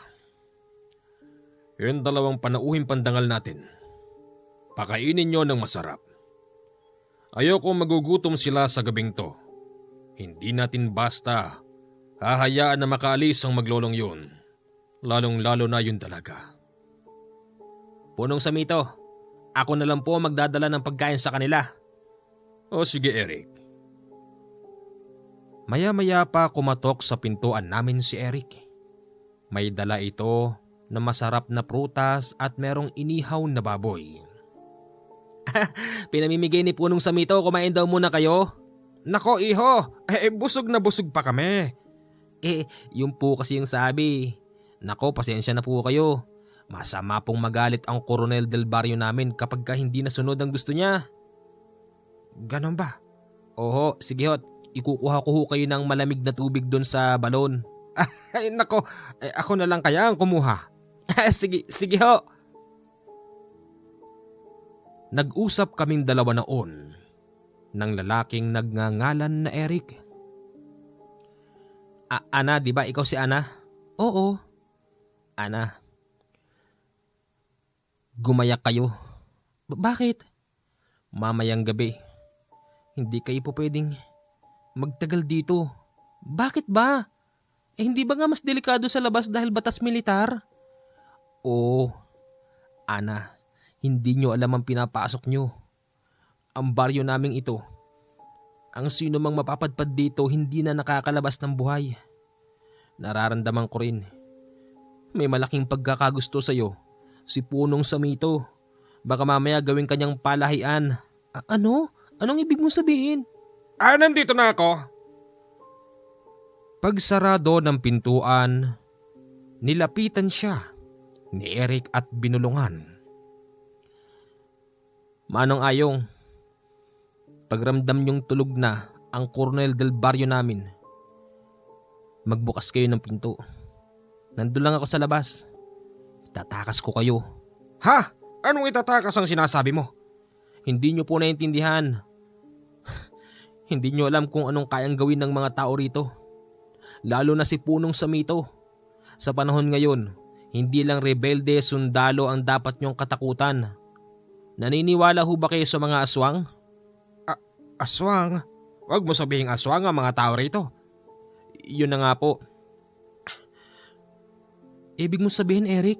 yung dalawang panauhing pandangal natin, pakainin nyo ng masarap. Ayoko magugutom sila sa gabing to. Hindi natin basta hahayaan na makaalis ang maglolong yun, lalong-lalo na yung dalaga. Punong samito, ako na lang po magdadala ng pagkain sa kanila. O sige, Eric. Maya-maya pa kumatok sa pintuan namin si Eric. May dala ito na masarap na prutas at merong inihaw na baboy. Pinamimigay ni punong samito, kumain daw muna kayo. Nako iho, busog na busog pa kami. Yung po kasi yung sabi. Nako, pasensya na po kayo. Masama pong magalit ang Coronel del Barrio namin kapag hindi nasunod ang gusto niya. Ganon ba? Oho, sige hot. Ikukuha ko ho kayo ng malamig na tubig doon sa balon. Nako, ako na lang kaya ang kumuha. Sige ho. Nag-usap kaming dalawa noon ng lalaking nagngangalan na Eric. Ana, di ba ikaw si Ana? Oo. Ana. Gumayak kayo. Bakit? Mamayang gabi. Hindi kayo po pwedeng magtagal dito. Bakit ba? Hindi ba nga mas delikado sa labas dahil batas militar? Oo. Ana, hindi nyo alam ang pinapasok nyo. Ang baryo naming ito. Ang sino mang mapapadpad dito hindi na nakakalabas ng buhay. Nararamdaman ko rin. May malaking pagkakagusto sa'yo. Si punong samito. Baka mamaya gawin kanyang palahian. Ano? Anong ibig mong sabihin? Nandito na ako. Pagsarado ng pintuan, nilapitan siya ni Eric at binulungan. Manong Ayong, pagramdam niyong tulog na ang Coronel del Barrio namin, magbukas kayo ng pinto. Nandun lang ako sa labas. Itatakas ko kayo. Ha? Anong itatakas ang sinasabi mo? Hindi niyo po naintindihan. Hindi niyo alam kung anong kayang gawin ng mga tao rito. Lalo na si punong samito. Sa panahon ngayon, hindi lang rebelde, sundalo ang dapat niyong katakutan. Naniniwala ho ba kayo sa mga aswang? Aswang? Huwag mo sabihing aswang ang mga tao rito. Yun na nga po. Ibig mo sabihin, Eric,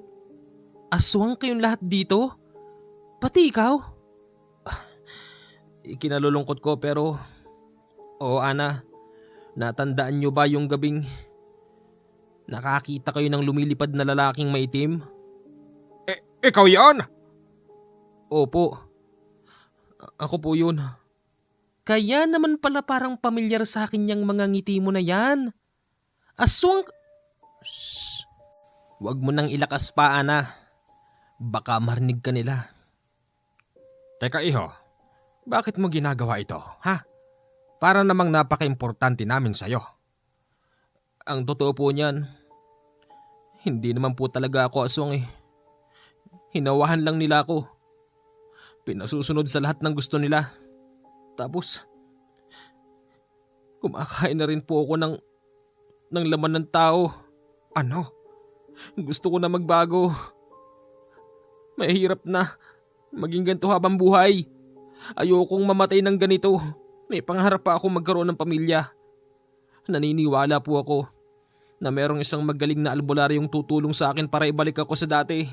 aswang kayong lahat dito? Pati ikaw? Ikinalulungkot ko pero... Oo, Ana, natandaan niyo ba yung gabing nakakita kayo ng lumilipad na lalaking maitim? Ikaw yan? Opo. Ako po yun. Kaya naman pala parang pamilyar sa akin yung mga ngiti mo na yan. Aswang... Shh. Huwag mo nang ilakas pa, Ana. Baka marinig ka nila. Teka iho, bakit mo ginagawa ito, ha? Para namang napaka-importante namin sa'yo. Ang totoo po niyan, hindi naman po talaga ako aswang eh. Hinawahan lang nila ako. Pinasusunod sa lahat ng gusto nila. Tapos, kumakain na rin po ako ng laman ng tao. Ano? Gusto ko na magbago. Mahirap na maging ganito habang buhay. Ayokong mamatay ng ganito. May pangarap pa ako magkaroon ng pamilya. Naniniwala po ako na merong isang magaling na albularyong tutulong sa akin para ibalik ako sa dati.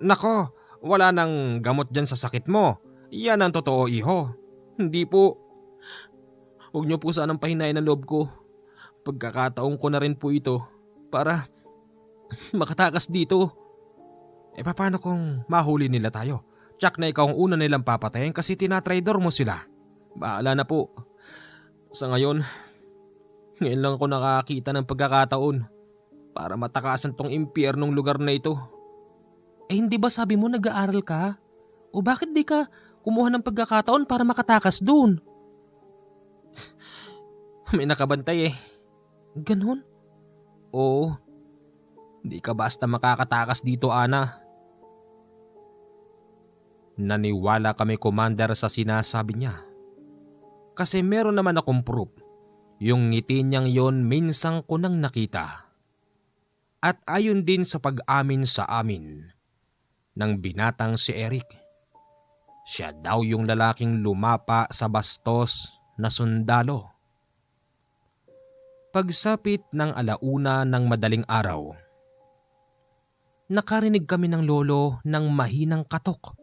Nako, wala nang gamot dyan sa sakit mo. Yan ang totoo, iho. Hindi po. Huwag niyo po sanang pahinayin ang loob ko. Pagkakataon ko na rin po ito para makatakas dito. Paano kung mahuli nila tayo? Tsak na ikaw ang una nilang papatayin kasi tinatraidor mo sila. Bahala na po. Sa ngayon lang ako nakakita ng pagkakataon para matakasan tong impyernong lugar na ito. Hindi ba sabi mo nag-aaral ka? O bakit di ka kumuha ng pagkakataon para makatakas dun? May nakabantay eh. Ganon? Oo. Di ka basta makakatakas dito, Ana. Naniwala kami, Commander, sa sinasabi niya. Kasi meron naman akong proof. Yung ngiti niyang yon minsang ko nang nakita. At ayon din sa pag-amin sa amin ng binatang si Eric. Siya daw yung lalaking lumapa sa bastos na sundalo. Pagsapit ng alauna ng madaling araw, nakarinig kami ng lolo ng mahinang katok,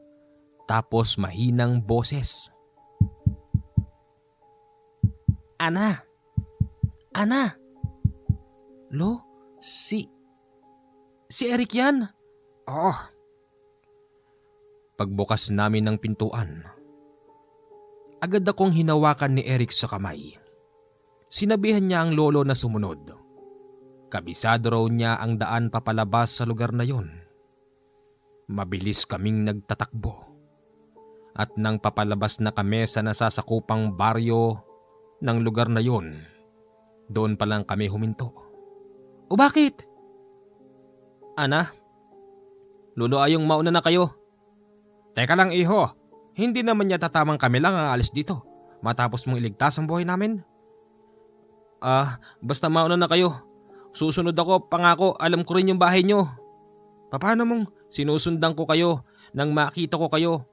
tapos mahinang boses. Ana! Ana! Lo, si Eric yan? Oo. Pagbukas namin ng pintuan, agad akong hinawakan ni Eric sa kamay. Sinabihan niya ang lolo na sumunod. Kabisado raw niya ang daan papalabas sa lugar na yon. Mabilis kaming nagtatakbo. At nang papalabas na kami sa nasasakupang baryo ng lugar na yon, doon pa lang kami huminto. O bakit? Ana, lolo ayong mauna na kayo. Teka lang, iho. Hindi naman yata tamang kami lang ang alis dito matapos mong iligtas ang buhay namin. Basta mauna na kayo. Susunod ako, pangako, alam ko rin yung bahay nyo. Paano mong sinusundan ko kayo nang makita ko kayo?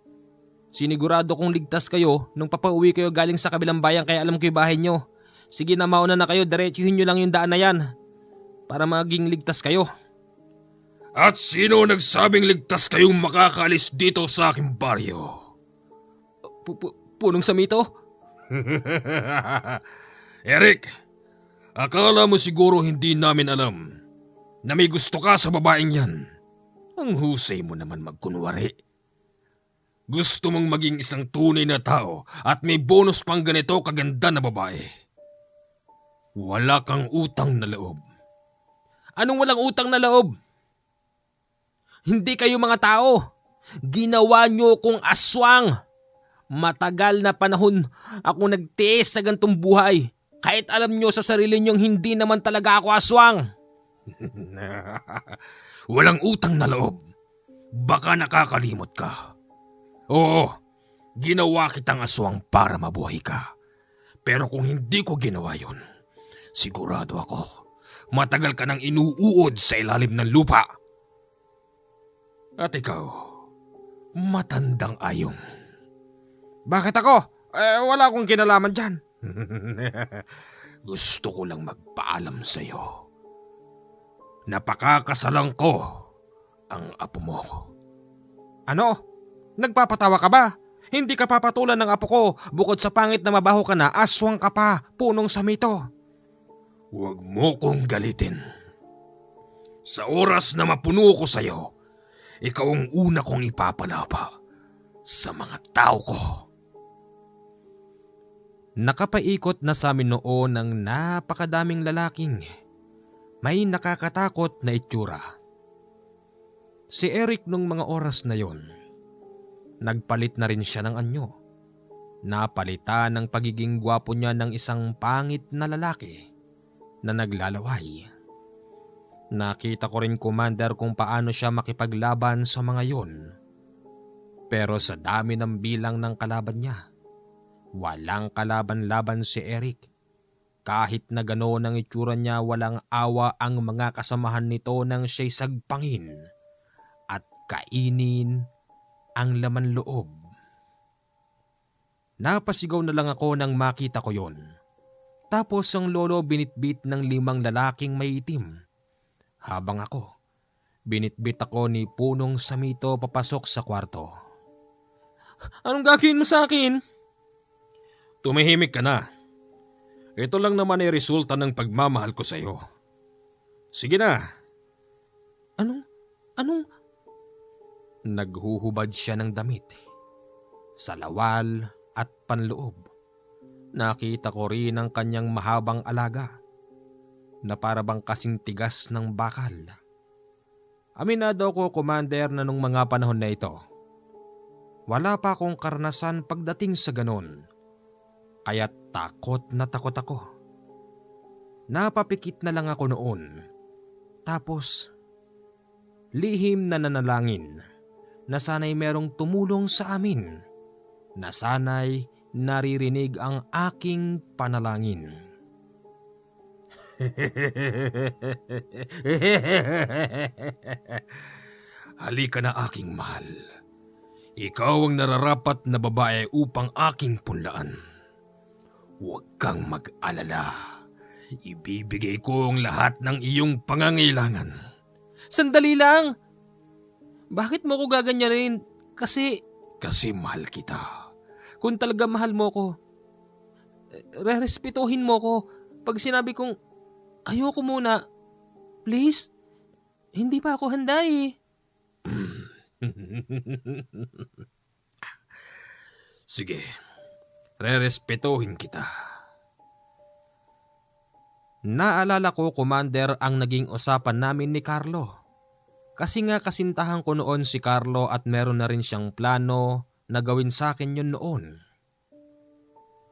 Sinigurado kong ligtas kayo nung papauwi kayo galing sa kabilang bayan kaya alam ko yung bahay nyo. Sige na, mauna na kayo, diretsuhin nyo lang yung daan na yan para maging ligtas kayo. At sino nagsabing ligtas kayong makakaalis dito sa aking baryo? Punong Samito? Eric, akala mo siguro hindi namin alam na may gusto ka sa babaeng yan. Ang husay mo naman magkunwari. Gusto mong maging isang tunay na tao at may bonus pang ganito kaganda na babae. Wala kang utang na loob. Anong walang utang na loob? Hindi kayo mga tao. Ginawa nyo kong aswang. Matagal na panahon ako nagtiis sa gantong buhay. Kahit alam nyo sa sarili nyong hindi naman talaga ako aswang. Walang utang na loob. Baka nakakalimot ka. Oo, ginawa kitang aswang para mabuhay ka. Pero kung hindi ko ginawa yun, sigurado ako matagal ka nang inuuod sa ilalim ng lupa. At ikaw, matandang ayong. Bakit ako? Wala akong kinalaman dyan. Gusto ko lang magpaalam sa'yo. Napakakasalang ko ang apo mo. Ano? Nagpapatawa ka ba? Hindi ka papatulan ng apo ko. Bukod sa pangit na mabaho ka na, aswang ka pa, punong samito. Huwag mo kong galitin. Sa oras na mapuno ko sa'yo, ikaw ang una kong ipapalapa sa mga tao ko. Nakapaikot na sa amin noon ng napakadaming lalaking may nakakatakot na itsura. Si Eric nung mga oras na yon, nagpalit na rin siya ng anyo. Napalitan ng pagiging gwapo niya ng isang pangit na lalaki na naglalaway. Nakita ko rin, Commander, kung paano siya makipaglaban sa mga yon. Pero sa dami ng bilang ng kalaban niya, walang kalaban-laban si Eric. Kahit na ganoon ang itsura niya, walang awa ang mga kasamahan nito nang siya'y sagpangin at kainin ang laman loob. Napasigaw na lang ako nang makita ko yon. Tapos ang lolo binitbit ng 5 lalaking may itim. Habang ako, binitbit ako ni punong samito papasok sa kwarto. Anong gagawin mo sa akin? Tumahimik ka na. Ito lang naman ay resulta ng pagmamahal ko sa'yo. Sige na. Anong? Naghuhubad siya ng damit, salawal at panloob. Nakita ko rin ang kanyang mahabang alaga na parabang kasing tigas ng bakal. Aminado ko, Commander, na nung mga panahon na ito, wala pa akong karanasan pagdating sa ganon. Kaya takot na takot ako. Napapikit na lang ako noon. Tapos, lihim na nanalangin na sana'y merong tumulong sa amin, na sana'y naririnig ang aking panalangin. Halika na, aking mahal. Ikaw ang nararapat na babae upang aking punlaan. Huwag kang mag-alala. Ibibigay ko ang lahat ng iyong pangangailangan. Sandali lang! Bakit mo ko gaganyanin? Kasi mahal kita. kung talaga mahal mo ko, respetuhin mo ko. Pag sinabi kong ayoko muna, please, hindi pa ako handa eh. Sige, rerespetuhin kita. Naalala ko, Commander, ang naging usapan namin ni Carlo. Kasi nga kasintahan ko noon si Carlo at meron na rin siyang plano na gawin sa akin yun noon.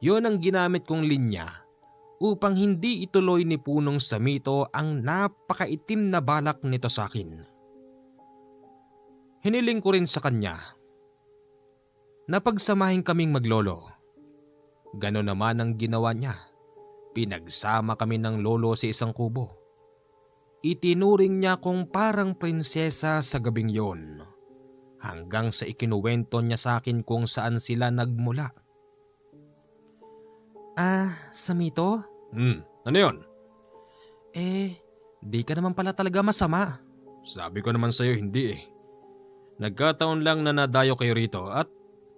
Yun ang ginamit kong linya upang hindi ituloy ni Punong Samito ang napakaitim na balak nito sa akin. Hiniling ko rin sa kanya na pagsamahin kaming maglolo. Ganon naman ang ginawa niya. Pinagsama kami ng lolo sa isang kubo. Itinuring niya kong parang prinsesa sa gabing yon, hanggang sa ikinuwento niya sa akin kung saan sila nagmula. Samito? Ano yun? Di ka naman pala talaga masama. Sabi ko naman sa'yo hindi eh. Nagkataon lang na nadayo kayo rito at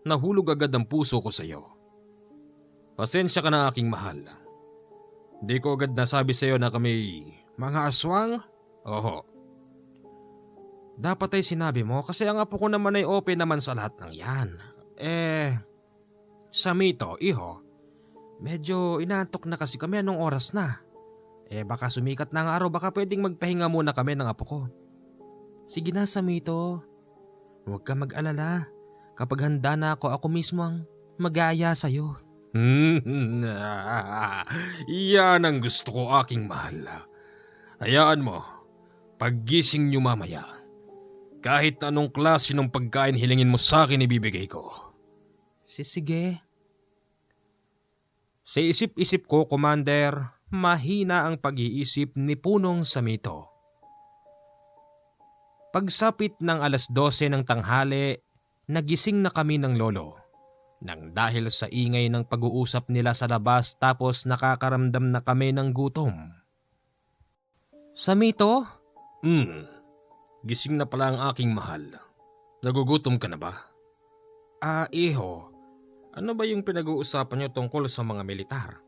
nahulog agad ang puso ko sa'yo. Pasensya ka na, aking mahal. Di ko agad nasabi sa'yo na kami mga aswang? Oho. Dapat ay sinabi mo kasi ang apo ko naman ay open naman sa lahat ng yan. Samito, iho, medyo inaantok na kasi kami, anong oras na? Baka sumikat na ang araw, baka pwedeng magpahinga muna kami ng apo ko. Sige na, Samito. Huwag ka mag-alala. Kapag handa na ako mismo ang mag-aaya sa'yo. Yan ang gusto ko, aking mahal. Hayaan mo, paggising niyo mamaya, kahit anong klase ng pagkain hilingin mo sa akin ibibigay ko. Sige. Sa isip-isip ko, Commander, mahina ang pag-iisip ni Punong Samito. Pagsapit ng 12:00 ng tanghali, nagising na kami ng lolo nang dahil sa ingay ng pag-uusap nila sa labas, tapos nakakaramdam na kami ng gutom. Samito? Gising na pala ang aking mahal. Nagugutom ka na ba? Iho, ano ba yung pinag-uusapan niyo tungkol sa mga militar?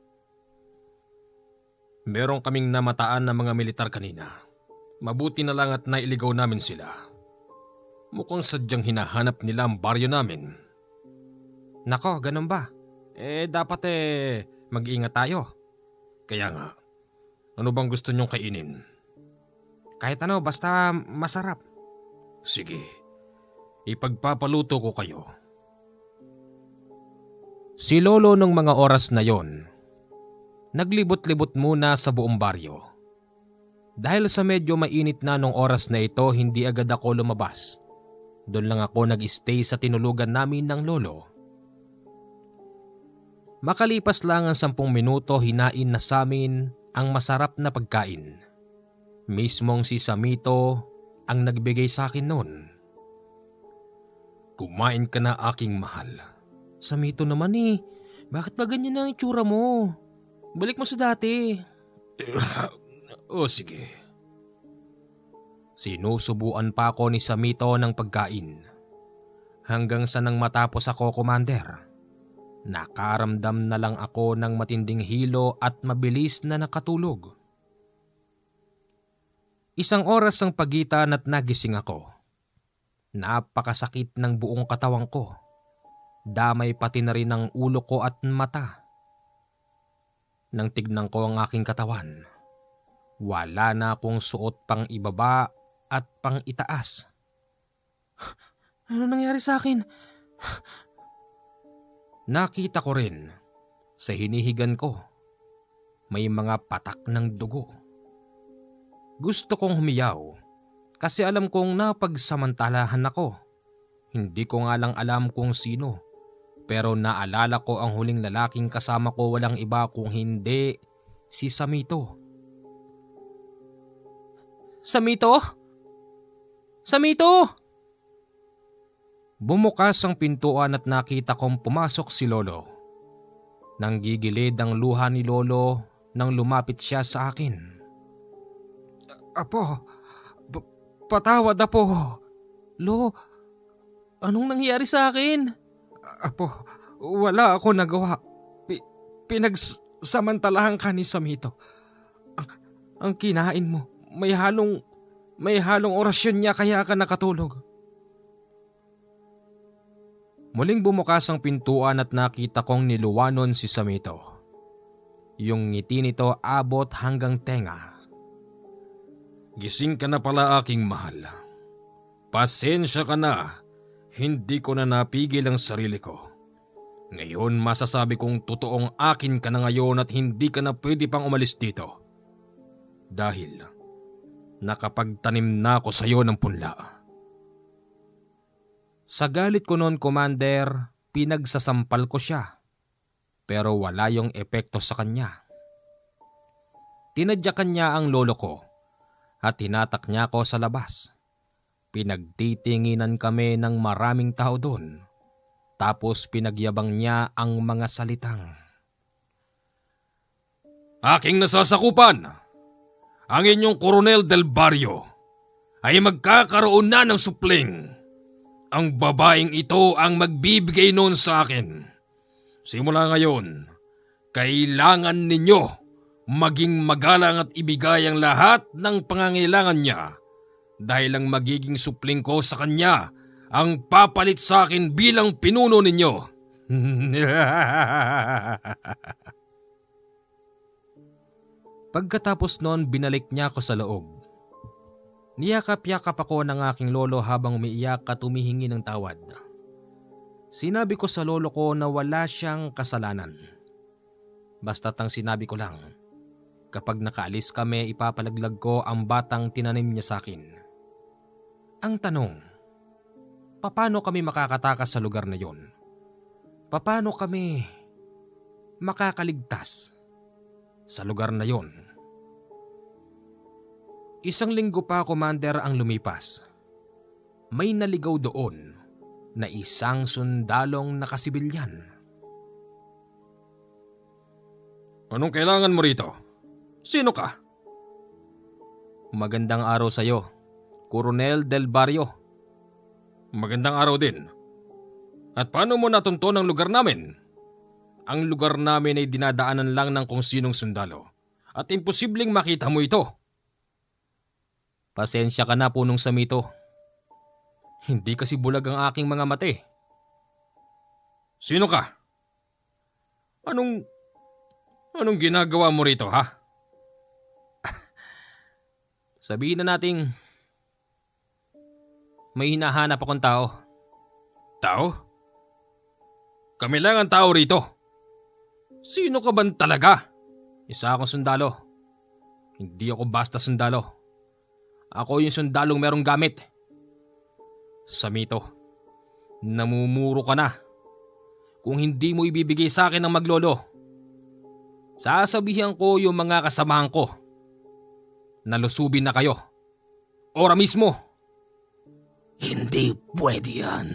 Meron kaming namataan na mga militar kanina. Mabuti na lang at nailigaw namin sila. Mukhang sadyang hinahanap nila ang baryo namin. Nako, ganun ba? Dapat mag-iingat tayo. Kaya nga, ano bang gusto niyong kainin? Kahit ano, basta masarap. Sige, ipagpapaluto ko kayo. Si Lolo nung mga oras na yon, naglibot-libot muna sa buong baryo. Dahil sa medyo mainit na nung oras na ito, hindi agad ako lumabas. Doon lang ako nag-stay sa tinulugan namin ng lolo. Makalipas lang ang 10 minuto, hinain na sa amin ang masarap na pagkain. Mismong si Samito ang nagbigay sa akin noon. Kumain ka na, aking mahal. Samito naman bakit ba ganyan ang itsura mo? Balik mo sa dati. Sige. Sinusubuan pa ako ni Samito ng pagkain. Hanggang sa nang matapos ako, Commander, nakaramdam na lang ako ng matinding hilo at mabilis na nakatulog. 1 oras ang pagitan at nagising ako. Napakasakit ng buong katawan ko. Damay pati na rin ang ulo ko at mata. Nang tignan ko ang aking katawan, wala na akong suot pang ibaba at pang itaas. Ano nangyari sa akin? Nakita ko rin sa hinihigan ko, may mga patak ng dugo. Gusto kong humiyaw kasi alam kong napagsamantalahan ako. Hindi ko nga lang alam kung sino, pero naalala ko ang huling lalaking kasama ko, walang iba kung hindi si Samito. Samito? Samito! Bumukas ang pintuan at nakita kong pumasok si Lolo. Nanggigilid ang luha ni Lolo nang lumapit siya sa akin. Apo, patawad Apo. Lo, anong nangyari sa akin? Apo, wala ako nagawa. Pinagsamantalahan ka ni Samito. Ang kinain mo, may halong orasyon niya kaya ka nakatulog. Muling bumukas ang pintuan at nakita kong niluwanon si Samito. Yung ngiti nito abot hanggang tenga. Gising ka na pala, aking mahal. Pasensya ka na, hindi ko na napigil ang sarili ko. Ngayon masasabi kong totoong akin ka na ngayon at hindi ka na pwede pang umalis dito. Dahil nakapagtanim na ako sa iyo ng punla. Sa galit ko noon, Commander, pinagsasampal ko siya. Pero wala yung epekto sa kanya. Tinadyakan niya ang lolo ko at hinatak niya ako sa labas. Pinagtitinginan kami ng maraming tao doon. Tapos pinagyabang niya ang mga salitang, Aking nasasakupan, ang inyong Coronel del Barrio ay magkakaroon na ng supling. Ang babaeng ito ang magbibigay noon sa akin. Simula ngayon, kailangan ninyo maging magalang at ibigay ang lahat ng pangangailangan niya dahil ang magiging supling ko sa kanya ang papalit sa akin bilang pinuno ninyo. Pagkatapos noon, binalik niya ako sa loob. Niyakap-yakap ako ng aking lolo habang umiiyak at humihingi ng tawad. Sinabi ko sa lolo ko na wala siyang kasalanan. Basta't ang sinabi ko lang, kapag nakaalis kami, ipapalaglag ko ang batang tinanim niya sa akin. Ang tanong, paano kami makakatakas sa lugar na yon? Paano kami makakaligtas? sa lugar na yon. Isang linggo pa, Commander, ang lumipas. May naligaw doon na isang sundalong nakasibilyan. Anong kailangan mo rito? Sino ka? Magandang araw sa'yo, Coronel Del Barrio. Magandang araw din. At paano mo natunton ang lugar namin? Ang lugar namin ay dinadaanan lang ng kung sinong sundalo at imposibleng makita mo ito. Pasensya ka na, punong samito. Hindi kasi bulag ang aking mga mata. Sino ka? Anong ginagawa mo rito, ha? Sabihin na nating may hinahanap akong tao. Tao? Kami lang ang tao rito. Sino ka ba talaga? Isa akong sundalo. Hindi ako basta sundalo. Ako yung sundalong merong gamit. Samito, namumuro ka na. Kung hindi mo ibibigay sa akin ang maglolo, sasabihan ko yung mga kasamahan ko. Nalusubin na kayo. Ora mismo. Hindi pwede yan.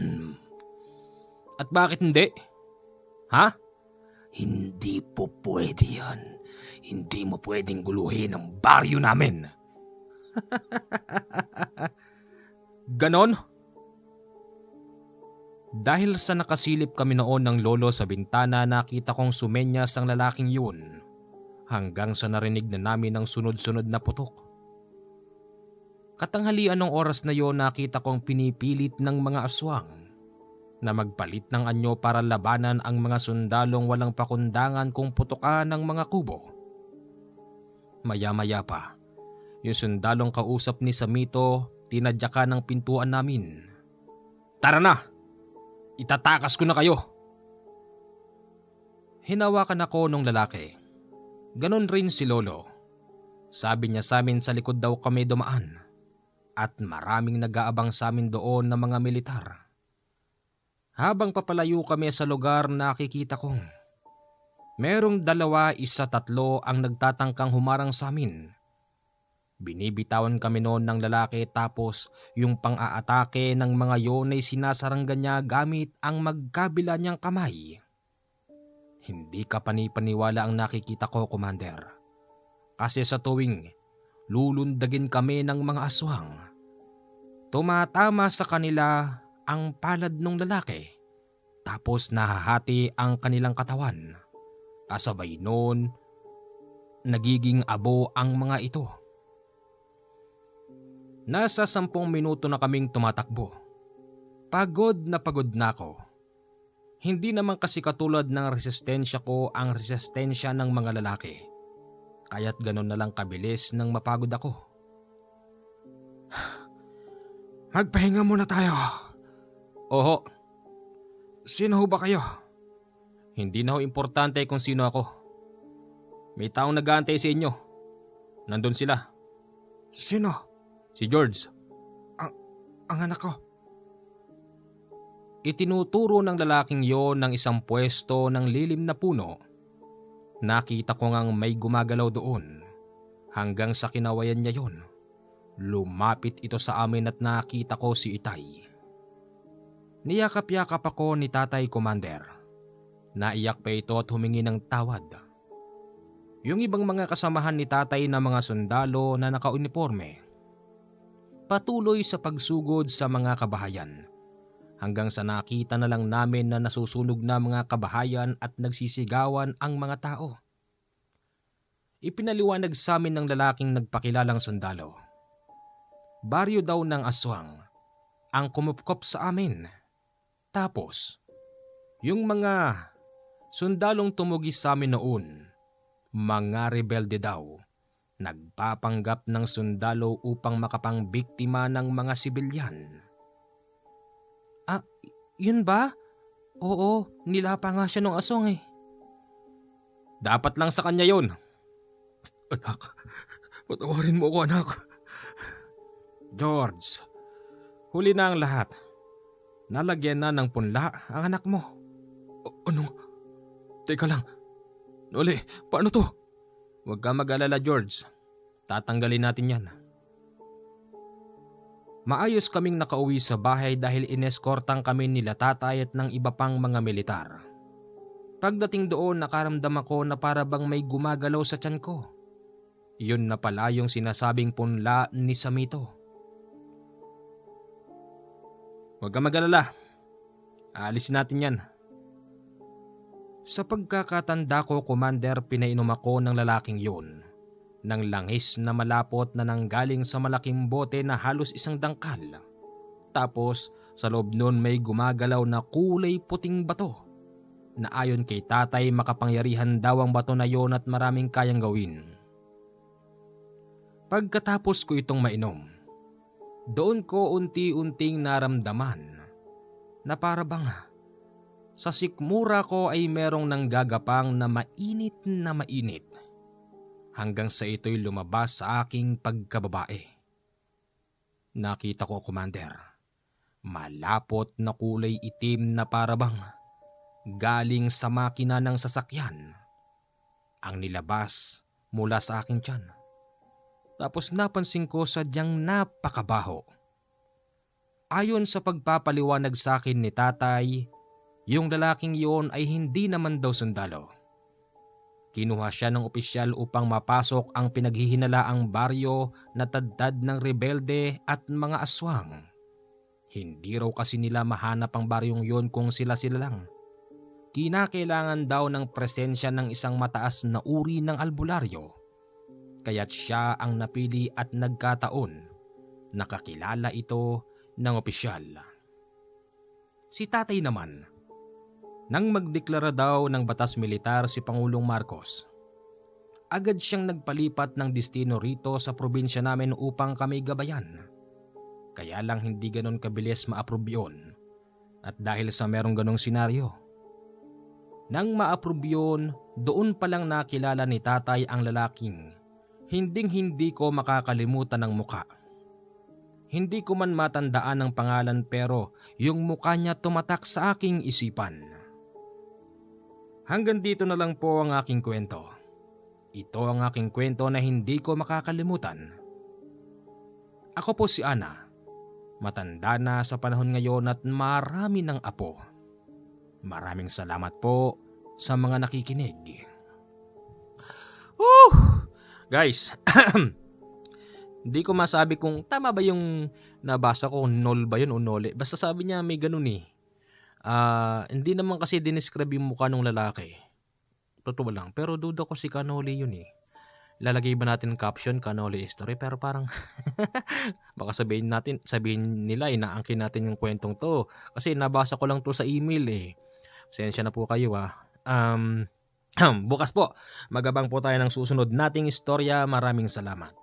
At bakit hindi? Ha? Hindi po pwede yan. Hindi mo pwedeng guluhin ang baryo namin. Ganon? Dahil sa nakasilip kami noon ng lolo sa bintana, nakita kong sumenyas ang lalaking yun hanggang sa narinig na namin ang sunod-sunod na putok. Katanghalian ng oras na yon, nakita kong pinipilit ng mga aswang na magpalit ng anyo para labanan ang mga sundalong walang pakundangan kung putukan ng mga kubo. Maya-maya pa, yung sundalong kausap ni Samito tinadyakan ng pintuan namin. Tara na! Itatakas ko na kayo! Hinawakan ako nung lalaki. Ganon rin si Lolo. Sabi niya sa amin sa likod daw kami dumaan at maraming nag-aabang sa amin doon na mga militar. Habang papalayo kami sa lugar, nakikita kong merong 2, 1, 3 ang nagtatangkang humarang sa amin. Binibitawan kami noon ng lalaki, tapos yung pang-aatake ng mga yon ay sinasaranggan niya gamit ang magkabila niyang kamay. Hindi ka panipaniwala ang nakikita ko, Commander. Kasi sa tuwing lulundagin kami ng mga aswang, tumatama sa kanila ang palad ng lalaki, tapos nahahati ang kanilang katawan. Kasabay noon, nagiging abo ang mga ito. Nasa 10 minuto na kaming tumatakbo. Pagod na ako. Hindi naman kasi katulad ng resistensya ko ang resistensya ng mga lalaki. Kaya't ganun na lang kabilis nang mapagod ako. Magpahinga muna tayo. Oho. Sino ho ba kayo? Hindi na ho importante kung sino ako. May taong nag-aantay sa inyo. Nandun sila. Sino? Si George. Ang anak ko. Itinuturo ng lalaking yon ng isang pwesto ng lilim na puno. Nakita ko ngang may gumagalaw doon. Hanggang sa kinawayan niya yon, lumapit ito sa amin at nakita ko si Itay. Niyakap-yakap ako ni Tatay, Commander. Naiyak pa ito at humingi ng tawad. Yung ibang mga kasamahan ni Tatay na mga sundalo na nakauniforme, patuloy sa pagsugod sa mga kabahayan, hanggang sa nakita na lang namin na nasusunog na mga kabahayan at nagsisigawan ang mga tao. Ipinaliwanag sa amin ng lalaking nagpakilalang sundalo. Baryo daw ng aswang ang kumupkop sa amin. Tapos, yung mga sundalong tumugis sa amin noon, mga rebelde daw, nagpapanggap ng sundalo upang makapangbiktima ng mga sibilyan. Yun ba? Oo, nilapa nga siya ng aswang eh. Dapat lang sa kanya yun. Anak, patawarin mo ako, anak. George, huli na ang lahat. Nalagyan na ng punla ang anak mo. Anong? Teka lang. Noli, paano to? Huwag ka mag-alala, George. Tatanggalin natin yan. Maayos kaming nakauwi sa bahay dahil ineskortang kami nila tatay at ng iba pang mga militar. Pagdating doon, nakaramdam ako na para bang may gumagalaw sa tiyan ko. Yun na pala yung sinasabing punla ni Samito. Huwag ka mag-alala. Aalisin natin yan. Sa pagkakatanda ko, Commander, pinainom ako ng lalaking yun ng langis na malapot na nanggaling sa malaking bote na halos isang dangkal. Tapos sa loob nun may gumagalaw na kulay puting bato na ayon kay tatay makapangyarihan daw ang bato na yon at maraming kayang gawin. Pagkatapos ko itong mainom, doon ko unti-unting naramdaman na para bang sa sikmura ko ay merong nanggagapang na mainit hanggang sa ito'y lumabas sa aking pagkababae. Nakita ko, Commander, malapot na kulay itim na para bang galing sa makina ng sasakyan ang nilabas mula sa aking tiyan. Tapos napansin ko sadyang napakabaho. Ayon sa pagpapaliwanag sa akin ni tatay, yung lalaking iyon ay hindi naman daw sundalo. Kinuha siya ng opisyal upang mapasok ang pinaghihinalaang baryo na tadtad ng rebelde at mga aswang. Hindi raw kasi nila mahanap ang baryong yon kung sila-sila lang. Kinakailangan daw ng presensya ng isang mataas na uri ng albularyo. Kaya't siya ang napili at nagkataon. Nakakilala ito ng opisyal. Si tatay naman, nang magdeklara daw ng batas militar si Pangulong Marcos, agad siyang nagpalipat ng destino rito sa probinsya namin upang kami gabayan. Kaya lang hindi ganon kabilis ma-approve yun. At dahil sa merong ganong senaryo, nang ma-approve yun, doon palang nakilala ni tatay ang lalaking hinding-hindi ko makakalimutan ng muka. Hindi ko man matandaan ang pangalan pero yung mukha niya tumatak sa aking isipan. Hanggang dito na lang po ang aking kwento. Ito ang aking kwento na hindi ko makakalimutan. Ako po si Ana. Matanda na sa panahon ngayon at marami ng apo. Maraming salamat po sa mga nakikinig. Guys, hindi ko masabi kung tama ba yung nabasa ko, nol ba yun o nole. Basta sabi niya may ganun eh. Hindi naman kasi dinescribe yung mukha ng lalaki. Totoo lang, pero duda ko si Kanoli yun eh. Lalagay ba natin caption, Kanoli story? Pero parang baka sabihin nila inaangkin natin yung kwentong to. Kasi nabasa ko lang to sa email eh. Pasensya na po kayo bukas po, magabang po tayo ng susunod nating istorya. Maraming salamat.